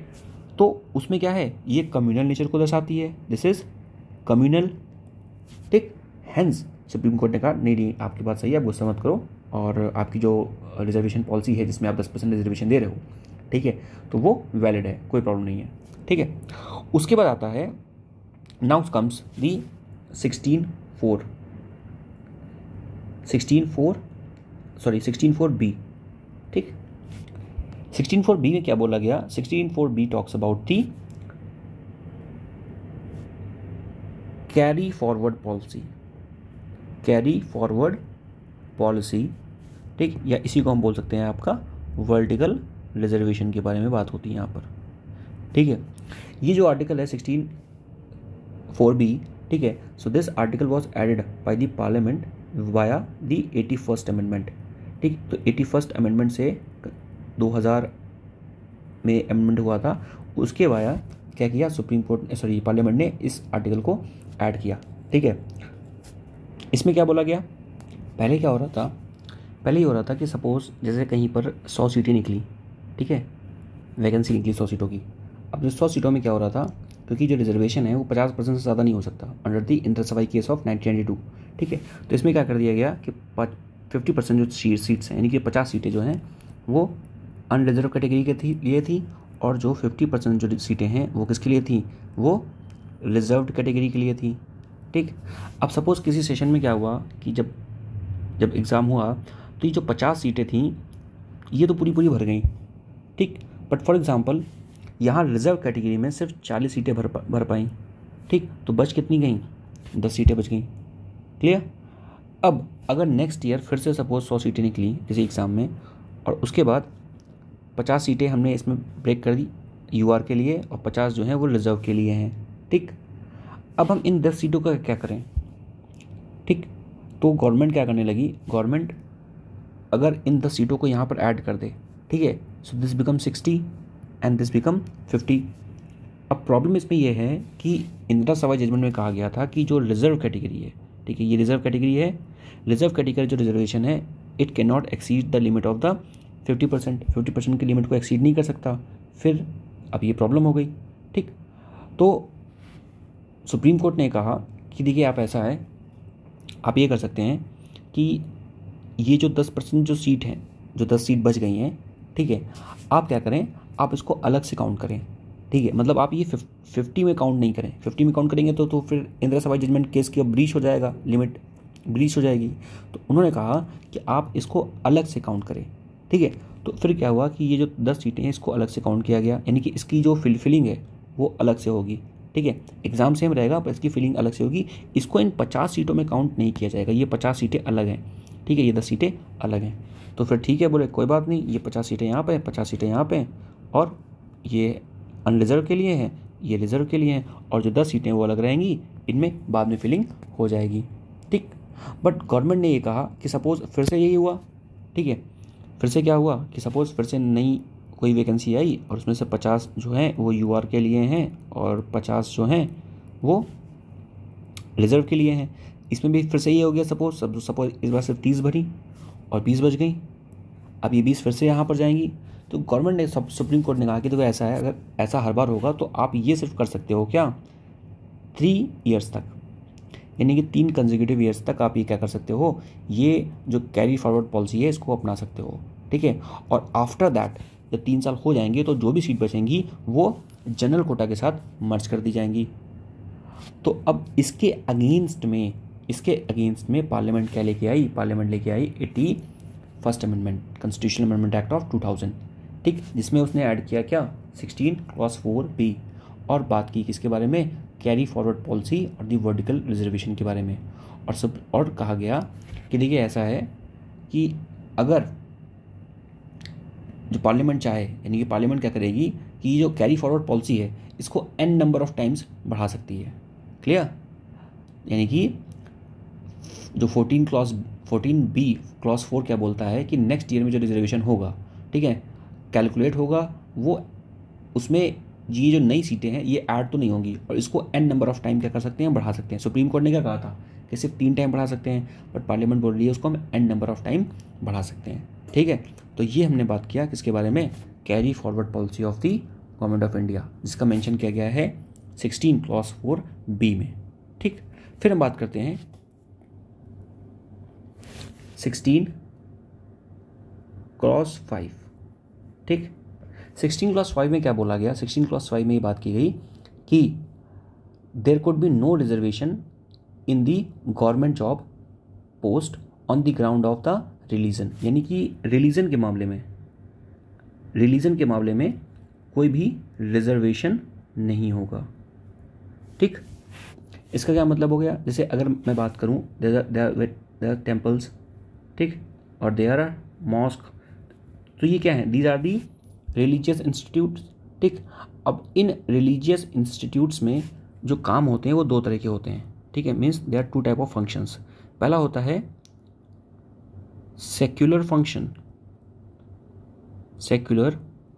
तो उसमें क्या है, ये कम्युनल नेचर को दर्शाती है, दिस इज कम्युनल। ठीक, हेंस सुप्रीम कोर्ट ने कहा नहीं, आपकी बात सही है, आप गुस्सा मत करो, और आपकी जो रिजर्वेशन पॉलिसी है जिसमें आप 10% रिजर्वेशन दे रहे हो, ठीक है, तो वो वैलिड है, कोई प्रॉब्लम नहीं है। ठीक है, उसके बाद आता है नाउ कम्स दी 16(4)(b). ठीक, 16(4)(b) में क्या बोला गया, 16(4)(b) talks about the carry forward policy. ठीक, या इसी को हम बोल सकते हैं आपका वर्टिकल रिजर्वेशन के बारे में बात होती है यहाँ पर। ठीक है, ये जो आर्टिकल है 16(4)(b), ठीक है, so this article was added by the parliament via the 81st amendment. ठीक, तो 81st अमेंडमेंट से 2000 में अमेंडमेंट हुआ था, उसके वाया क्या किया, सुप्रीम कोर्ट पार्लियामेंट ने इस आर्टिकल को ऐड किया। ठीक है, इसमें क्या बोला गया, पहले क्या हो रहा था, पहले ये हो रहा था कि सपोज जैसे कहीं पर 100 सीटें निकली, ठीक है, वैकेंसी निकली 100 सीटों की। अब जो 100 सीटों में क्या हो रहा था, क्योंकि जो रिजर्वेशन है वो 50% से ज़्यादा नहीं हो सकता under the inter case of 1992। ठीक है, तो इसमें क्या कर दिया गया कि 50% जो सीट्स हैं, यानी कि 50 सीटें जो हैं वो अनरिजर्व कैटेगरी के लिए थी, और जो 50% जो सीटें हैं वो किसके लिए थी, वो रिजर्व्ड कैटेगरी के लिए थी। ठीक, अब सपोज़ किसी सेशन में क्या हुआ कि जब एग्ज़ाम हुआ तो ये जो 50 सीटें थीं ये तो पूरी भर गई। ठीक, बट फॉर एग्ज़ाम्पल यहाँ रिजर्व कैटेगरी में सिर्फ 40 सीटें भर पाई। ठीक, तो बच कितनी गई, 10 सीटें बच गई। क्लियर। अब अगर नेक्स्ट ईयर फिर से सपोज 100 सीटें निकली किसी एग्ज़ाम में, और उसके बाद 50 सीटें हमने इसमें ब्रेक कर दी UR के लिए, और 50 जो हैं वो रिजर्व के लिए हैं। ठीक, अब हम इन 10 सीटों का क्या करें। ठीक, तो गवर्नमेंट क्या करने लगी, गवर्नमेंट अगर इन 10 सीटों को यहाँ पर ऐड कर दे, ठीक है, so this become 60 and this become 50। अब प्रॉब्लम इसमें यह है कि इंदिरा सभा जजमेंट में कहा गया था कि जो रिजर्व कैटेगरी है, ठीक है, ये रिजर्व कैटेगरी है, रिजर्व कैटेगरी जो रिजर्वेशन है it can not exceed the limit of the 50% की लिमिट को एक्सीड नहीं कर सकता। फिर अब ये प्रॉब्लम हो गई। ठीक, तो सुप्रीम कोर्ट ने कहा कि देखिए आप ऐसा है, आप ये कर सकते हैं कि ये जो 10% जो सीट हैं, जो 10 सीट बच गई हैं, ठीक है, आप क्या करें, आप इसको अलग से काउंट करें। ठीक है, मतलब आप ये 50 में काउंट नहीं करें, 50 में काउंट करेंगे तो फिर इंदिरा सभा जजमेंट केस की ब्रीच हो जाएगा, लिमिट ब्रीच हो जाएगी। तो उन्होंने कहा कि आप इसको अलग से काउंट करें। ठीक है, तो फिर क्या हुआ कि ये जो 10 सीटें हैं इसको अलग से काउंट किया गया, यानी कि इसकी जो फिलिंग है वो अलग से होगी। ठीक है, एग्जाम सेम रहेगा पर इसकी फिलिंग अलग से होगी। इसको इन 50 सीटों में काउंट नहीं किया जाएगा, ये 50 सीटें अलग हैं। ठीक है, ये 10 सीटें अलग हैं। तो फिर ठीक है, बोले कोई बात नहीं, ये 50 सीटें यहाँ पे, 50 सीटें यहाँ पे, और ये अनरिजर्व के लिए हैं, ये रिजर्व के लिए हैं, और जो 10 सीटें वो अलग रहेंगी, इनमें बाद में फिलिंग हो जाएगी। ठीक, बट गवर्नमेंट ने ये कहा कि सपोज़ फिर से यही हुआ। ठीक है, फिर से क्या हुआ कि सपोज़ फिर से नई कोई वैकेंसी आई और उसमें से 50 जो हैं वो UR के लिए हैं और 50 जो हैं वो रिजर्व के लिए हैं। इसमें भी फिर से ये हो गया, सपोज इस बार सिर्फ 30 भरी और 20 बच गई। अब ये 20 फिर से यहाँ पर जाएंगी। तो गवर्नमेंट ने सुप्रीम कोर्ट ने कहा कि देखो ऐसा है, अगर ऐसा हर बार होगा तो आप ये सिर्फ कर सकते हो क्या, 3 ईयर्स तक, यानी कि 3 कंसेक्यूटिव ईयर्स तक आप ये क्या कर सकते हो, ये जो कैरी फॉरवर्ड पॉलिसी है इसको अपना सकते हो। ठीक है, और आफ्टर दैट जब 3 साल हो जाएंगे तो जो भी सीट बचेंगी वो जनरल कोटा के साथ मर्ज कर दी जाएंगी। तो अब इसके अगेंस्ट में पार्लियामेंट क्या लेके आई, पार्लियामेंट लेके आई 81st amendment, constitutional amendment act of 2000। ठीक, जिसमें उसने ऐड किया क्या, 16(4)(b) और बात की किसके बारे में, कैरी फॉरवर्ड पॉलिसी और दी वर्टिकल रिजर्वेशन के बारे में। और कहा गया कि देखिए ऐसा है कि अगर जो पार्लियामेंट चाहे, यानी कि पार्लियामेंट क्या करेगी कि जो कैरी फॉरवर्ड पॉलिसी है इसको n नंबर ऑफ टाइम्स बढ़ा सकती है। क्लियर? यानी कि जो 14B क्लॉज 4 क्या बोलता है कि नेक्स्ट ईयर में जो रिजर्वेशन होगा, ठीक है, कैलकुलेट होगा, वो उसमें ये जो नई सीटें हैं ये ऐड तो नहीं होंगी और इसको n नंबर ऑफ टाइम क्या कर सकते हैं, बढ़ा सकते हैं। सुप्रीम कोर्ट ने क्या कहा था कि सिर्फ 3 टाइम बढ़ा सकते हैं, बट पार्लियामेंट बोल रही है उसको हम n नंबर ऑफ टाइम बढ़ा सकते हैं। ठीक है, तो ये हमने बात किया किसके बारे में, carry forward policy of the government of India, जिसका मेंशन किया गया है 16 क्लॉज 4B में। ठीक, फिर हम बात करते हैं 16 क्लॉज 5। ठीक, 16 क्लॉज 5 में क्या बोला गया, 16 क्लॉज 5 में ये बात की गई कि there could be no reservation in the government job post on the ground of the religion, यानी कि रिलीजन के मामले में कोई भी रिजर्वेशन नहीं होगा। ठीक, इसका क्या मतलब हो गया, जैसे अगर मैं बात करूं देयर आर टेम्पल्स, ठीक, और देयर आर मॉस्क, तो ये क्या है, these are the religious institutes. ठीक, अब इन रिलीजियस इंस्टीट्यूट्स में जो काम होते हैं वो दो तरह के होते हैं। ठीक है, means there are 2 type of functions. पहला होता है secular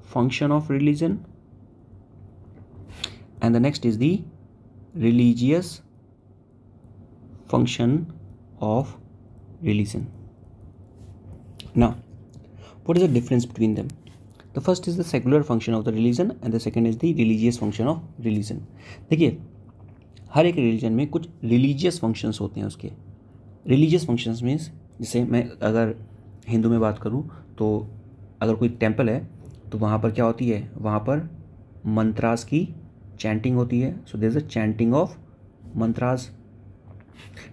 function of religion, and the next is the religious function of religion. Now, what is the difference between them? The first is the secular function of the religion and the second is the religious function of religion. देखिए, हर एक religion में कुछ religious functions होते हैं उसके। Religious functions means, जैसे मैं अगर हिंदू में बात करूँ तो अगर कोई टेम्पल है तो वहाँ पर क्या होती है, वहाँ पर मंत्रास की चैंटिंग होती है। So there is a chanting of mantras.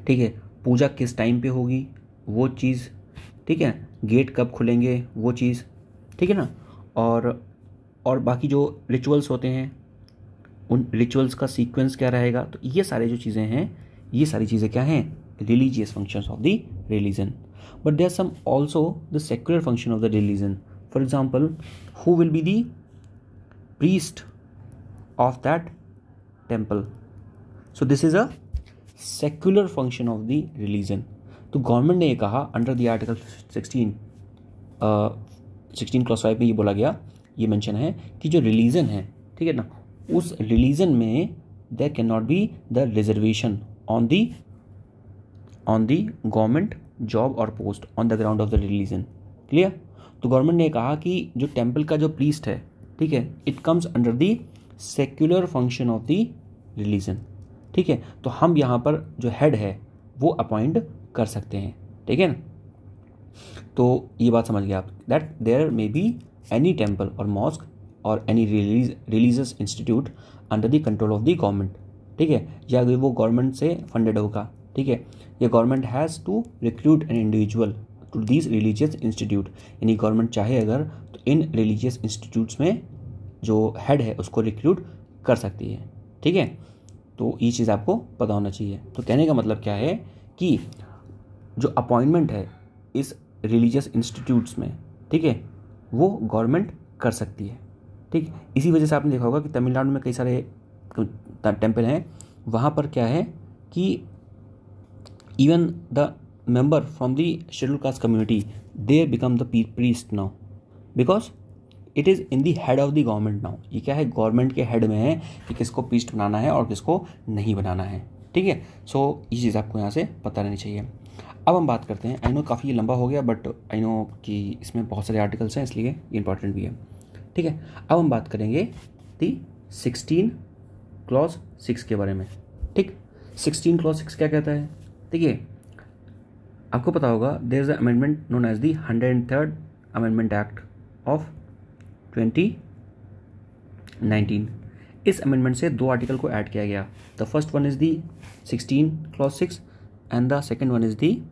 ठीक है, पूजा किस टाइम पे होगी वो चीज़, ठीक है, गेट कब खुलेंगे वो चीज़, ठीक है ना, और बाकी जो रिचुअल्स होते हैं उन रिचुअल्स का सीक्वेंस क्या रहेगा। तो ये सारी जो चीज़ें हैं, ये सारी चीज़ें क्या हैं, religious functions of the religion. But there some also the secular function of the religion. For example, who will be the priest of that temple, so this is a secular function of the religion. तो government ने ये कहा under the article 16 clause 5 में ये बोला गया, ये mention है कि जो रिलीजन है, ठीक है ना, उस रिलीजन में there can not be the reservation on the government job और post on the ground of the religion. Clear? तो गवर्नमेंट ने कहा कि जो टेम्पल का जो प्रीस्ट है, ठीक है, it comes under the secular function of the religion. ठीक है, तो हम यहाँ पर जो हेड है वो अपॉइंट कर सकते हैं। ठीक है ना, तो ये बात समझ गए आप, that there may be any temple और मॉस्क और any religious institute under the control of the government. ठीक है, या वो गवर्नमेंट से फंडेड होगा। ठीक है, ये government has to recruit an individual to these religious institute, यानी गवर्नमेंट चाहे अगर तो इन रिलीजियस इंस्टीट्यूट्स में जो हेड है उसको रिक्रूट कर सकती है। ठीक है, तो ये चीज़ आपको पता होना चाहिए। तो कहने का मतलब क्या है कि जो अपॉइंटमेंट है इस रिलीजियस इंस्टीट्यूट्स में, ठीक है, वो गवर्नमेंट कर सकती है। ठीक, इसी वजह से आपने देखा होगा कि तमिलनाडु में कई सारे टेम्पल हैं, वहाँ पर क्या है कि even the member from the schedule caste community they become the priest now because it is in the head of the government now. ये क्या है, गवर्नमेंट के हेड में है कि किसको प्रीस्ट बनाना है और किसको नहीं बनाना है। ठीक है, सो ये चीज़ आपको यहाँ से पता रहनी चाहिए। अब हम बात करते हैं, आई नो काफ़ी लंबा हो गया बट आई नो कि इसमें बहुत सारे आर्टिकल्स हैं इसलिए ये इंपॉर्टेंट भी है। ठीक है, अब हम बात करेंगे दी 16 क्लॉज 6 के बारे में। ठीक, 16 क्लॉज 6 क्या कहता है, देखिए आपको पता होगा there is a amendment known as the 103rd amendment act of 2019। इस अमेंडमेंट से 2 आर्टिकल को ऐड किया गया। The first one is the 16 clause 6 and the second one is the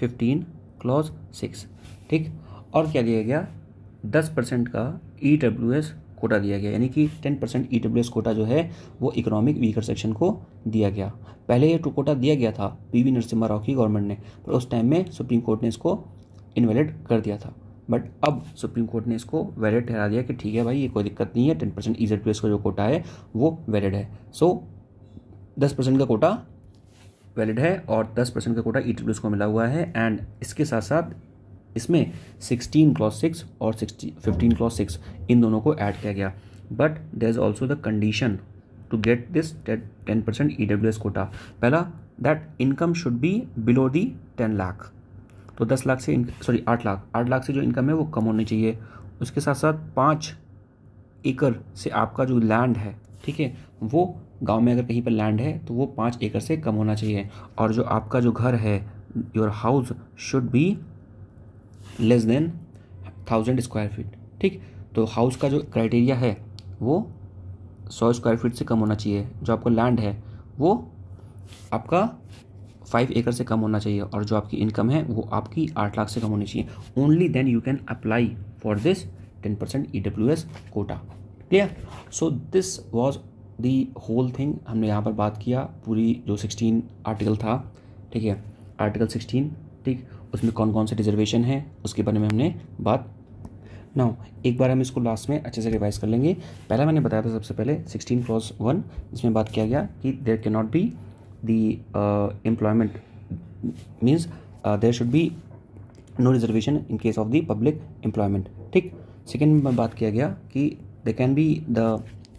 15 clause 6। ठीक, और क्या दिया गया, 10% का EWS कोटा दिया गया, यानी कि 10% EWS कोटा जो है वो इकोनॉमिक वीकर सेक्शन को दिया गया। पहले ये कोटा दिया गया था PV नरसिम्हा राव की गवर्नमेंट ने, पर उस टाइम में सुप्रीम कोर्ट ने इसको इनवैलिड कर दिया था। बट अब सुप्रीम कोर्ट ने इसको वैलिड ठहरा दिया कि ठीक है भाई, ये कोई दिक्कत नहीं है, 10% EWS का जो कोटा है वो वैलिड है। सो 10% का कोटा वैलिड है और 10% का कोटा EWS को मिला हुआ है। एंड इसके साथ साथ इसमें 16 क्लॉज 6 और 15 क्लॉज 6 इन दोनों को ऐड किया गया। But there is also the condition to get this 10% EWS quota. पहला, that income should be below the 10 lakh. तो 10 लाख से 8 लाख से जो इनकम है वो कम होनी चाहिए। उसके साथ साथ 5 एकड़ से आपका जो लैंड है, ठीक है, वो गांव में अगर कहीं पर लैंड है तो वो 5 एकड़ से कम होना चाहिए। और जो आपका जो घर है, your house should be less than 1000 square feet. ठीक, तो हाउस का जो क्राइटेरिया है वो 100 स्क्वायर फीट से कम होना चाहिए। जो आपका लैंड है वो आपका 5 एकड़ से कम होना चाहिए और जो आपकी इनकम है वो आपकी 8 लाख से कम होनी चाहिए। Only then you can apply for this 10% EWS quota. Clear? So this was the whole thing. हमने यहाँ पर बात किया पूरी जो 16 आर्टिकल था, ठीक है, आर्टिकल 16, ठीक, उसमें कौन कौन से रिजर्वेशन है उसके बारे में हमने बात। नाउ एक बार हम इसको लास्ट में अच्छे से रिवाइज कर लेंगे। पहला मैंने बताया था सबसे पहले 16 क्लॉज 1, इसमें बात किया गया कि there can not be the employment means there should be no reservation in case of the public employment. ठीक, सेकेंड में बात किया गया कि देयर कैन बी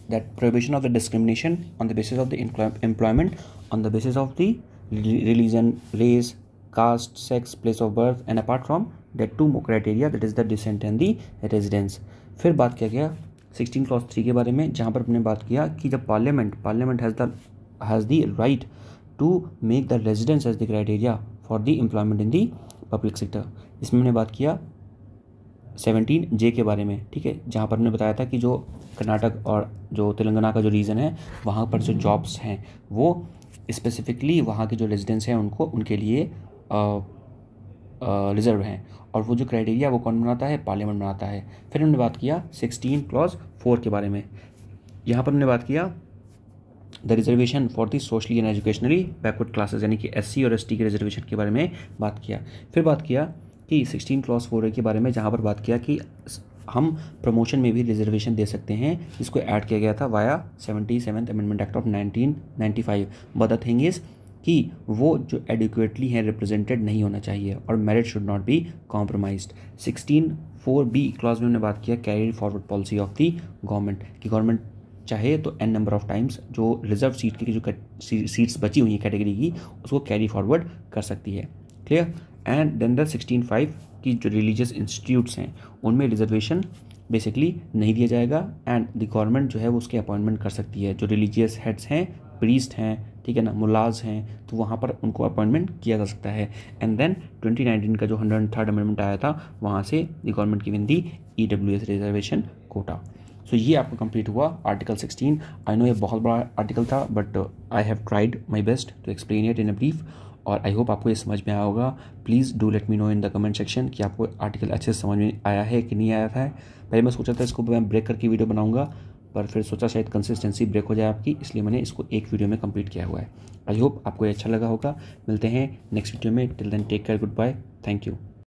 that prohibition of the discrimination on the basis of the employment on the basis of the religion, race, caste, sex, place of birth, and apart from that 2 more criteria, that is the descent and the residence। फिर बात किया गया 16 clause 3 के बारे में, जहाँ पर हमने बात किया कि जब parliament has the right to make the residence as the criteria for the employment in the public sector. इसमें हमने बात किया 17J के बारे में, ठीक है, जहाँ पर हमने बताया था कि जो कर्नाटक और जो तेलंगाना का जो रीजन है वहाँ पर जो जॉब्स हैं वो स्पेसिफिकली वहाँ के जो रेजिडेंट्स हैं उनको उनके लिए रिजर्व हैं, और वो जो क्राइटेरिया वो कौन बनाता है? पार्लियामेंट बनाता है। फिर हमने बात किया 16 क्लॉज 4 के बारे में। यहाँ पर हमने बात किया the reservation for the socially and educationally backward classes, यानी कि SC और ST के रिजर्वेशन के बारे में बात किया। फिर बात किया कि 16 क्लॉज 4 के बारे में, जहाँ पर बात किया कि हम प्रमोशन में भी रिजर्वेशन दे सकते हैं, जिसको ऐड किया गया था via 77th amendment act of 1995। But the thing is कि वो जो एडिक्वेटली हैं रिप्रेजेंटेड नहीं होना चाहिए और merit should not be compromised. 16(4)B clause में हमने बात किया carry forward policy of the government, कि गवर्नमेंट चाहे तो n नंबर ऑफ टाइम्स जो रिजर्व सीट की जो सीट्स बची हुई हैं कैटेगरी की उसको कैरी फॉरवर्ड कर सकती है। क्लियर? एंड देन द 16(5) की जो रिलीजियस इंस्टीट्यूट्स हैं उनमें रिजर्वेशन बेसिकली नहीं दिया जाएगा एंड द गवर्नमेंट जो है वो उसके अपॉइंटमेंट कर सकती है। जो रिलीजियस हेड्स हैं, प्रीस्ट हैं, ठीक है ना, मुलाज हैं, तो वहाँ पर उनको अपॉइंटमेंट किया जा सकता है। एंड देन 2019 का जो 103rd अमेंडमेंट आया था वहाँ से the government given the EWS reservation quota. सो ये आपका कंप्लीट हुआ आर्टिकल 16। आई नो ये बहुत बड़ा आर्टिकल था but I have tried my best to explain it in a brief और आई होप आपको ये समझ में आया होगा। Please do let me know in the comment section कि आपको आर्टिकल अच्छे से समझ में आया है कि नहीं आया था। पहले मैं सोचा था इसको मैं ब्रेक करके वीडियो बनाऊंगा, पर फिर सोचा शायद कंसिस्टेंसी ब्रेक हो जाए आपकी, इसलिए मैंने इसको एक वीडियो में कंप्लीट किया हुआ है। आई होप आपको ये अच्छा लगा होगा। मिलते हैं नेक्स्ट वीडियो में। Till then take care, good bye, thank you.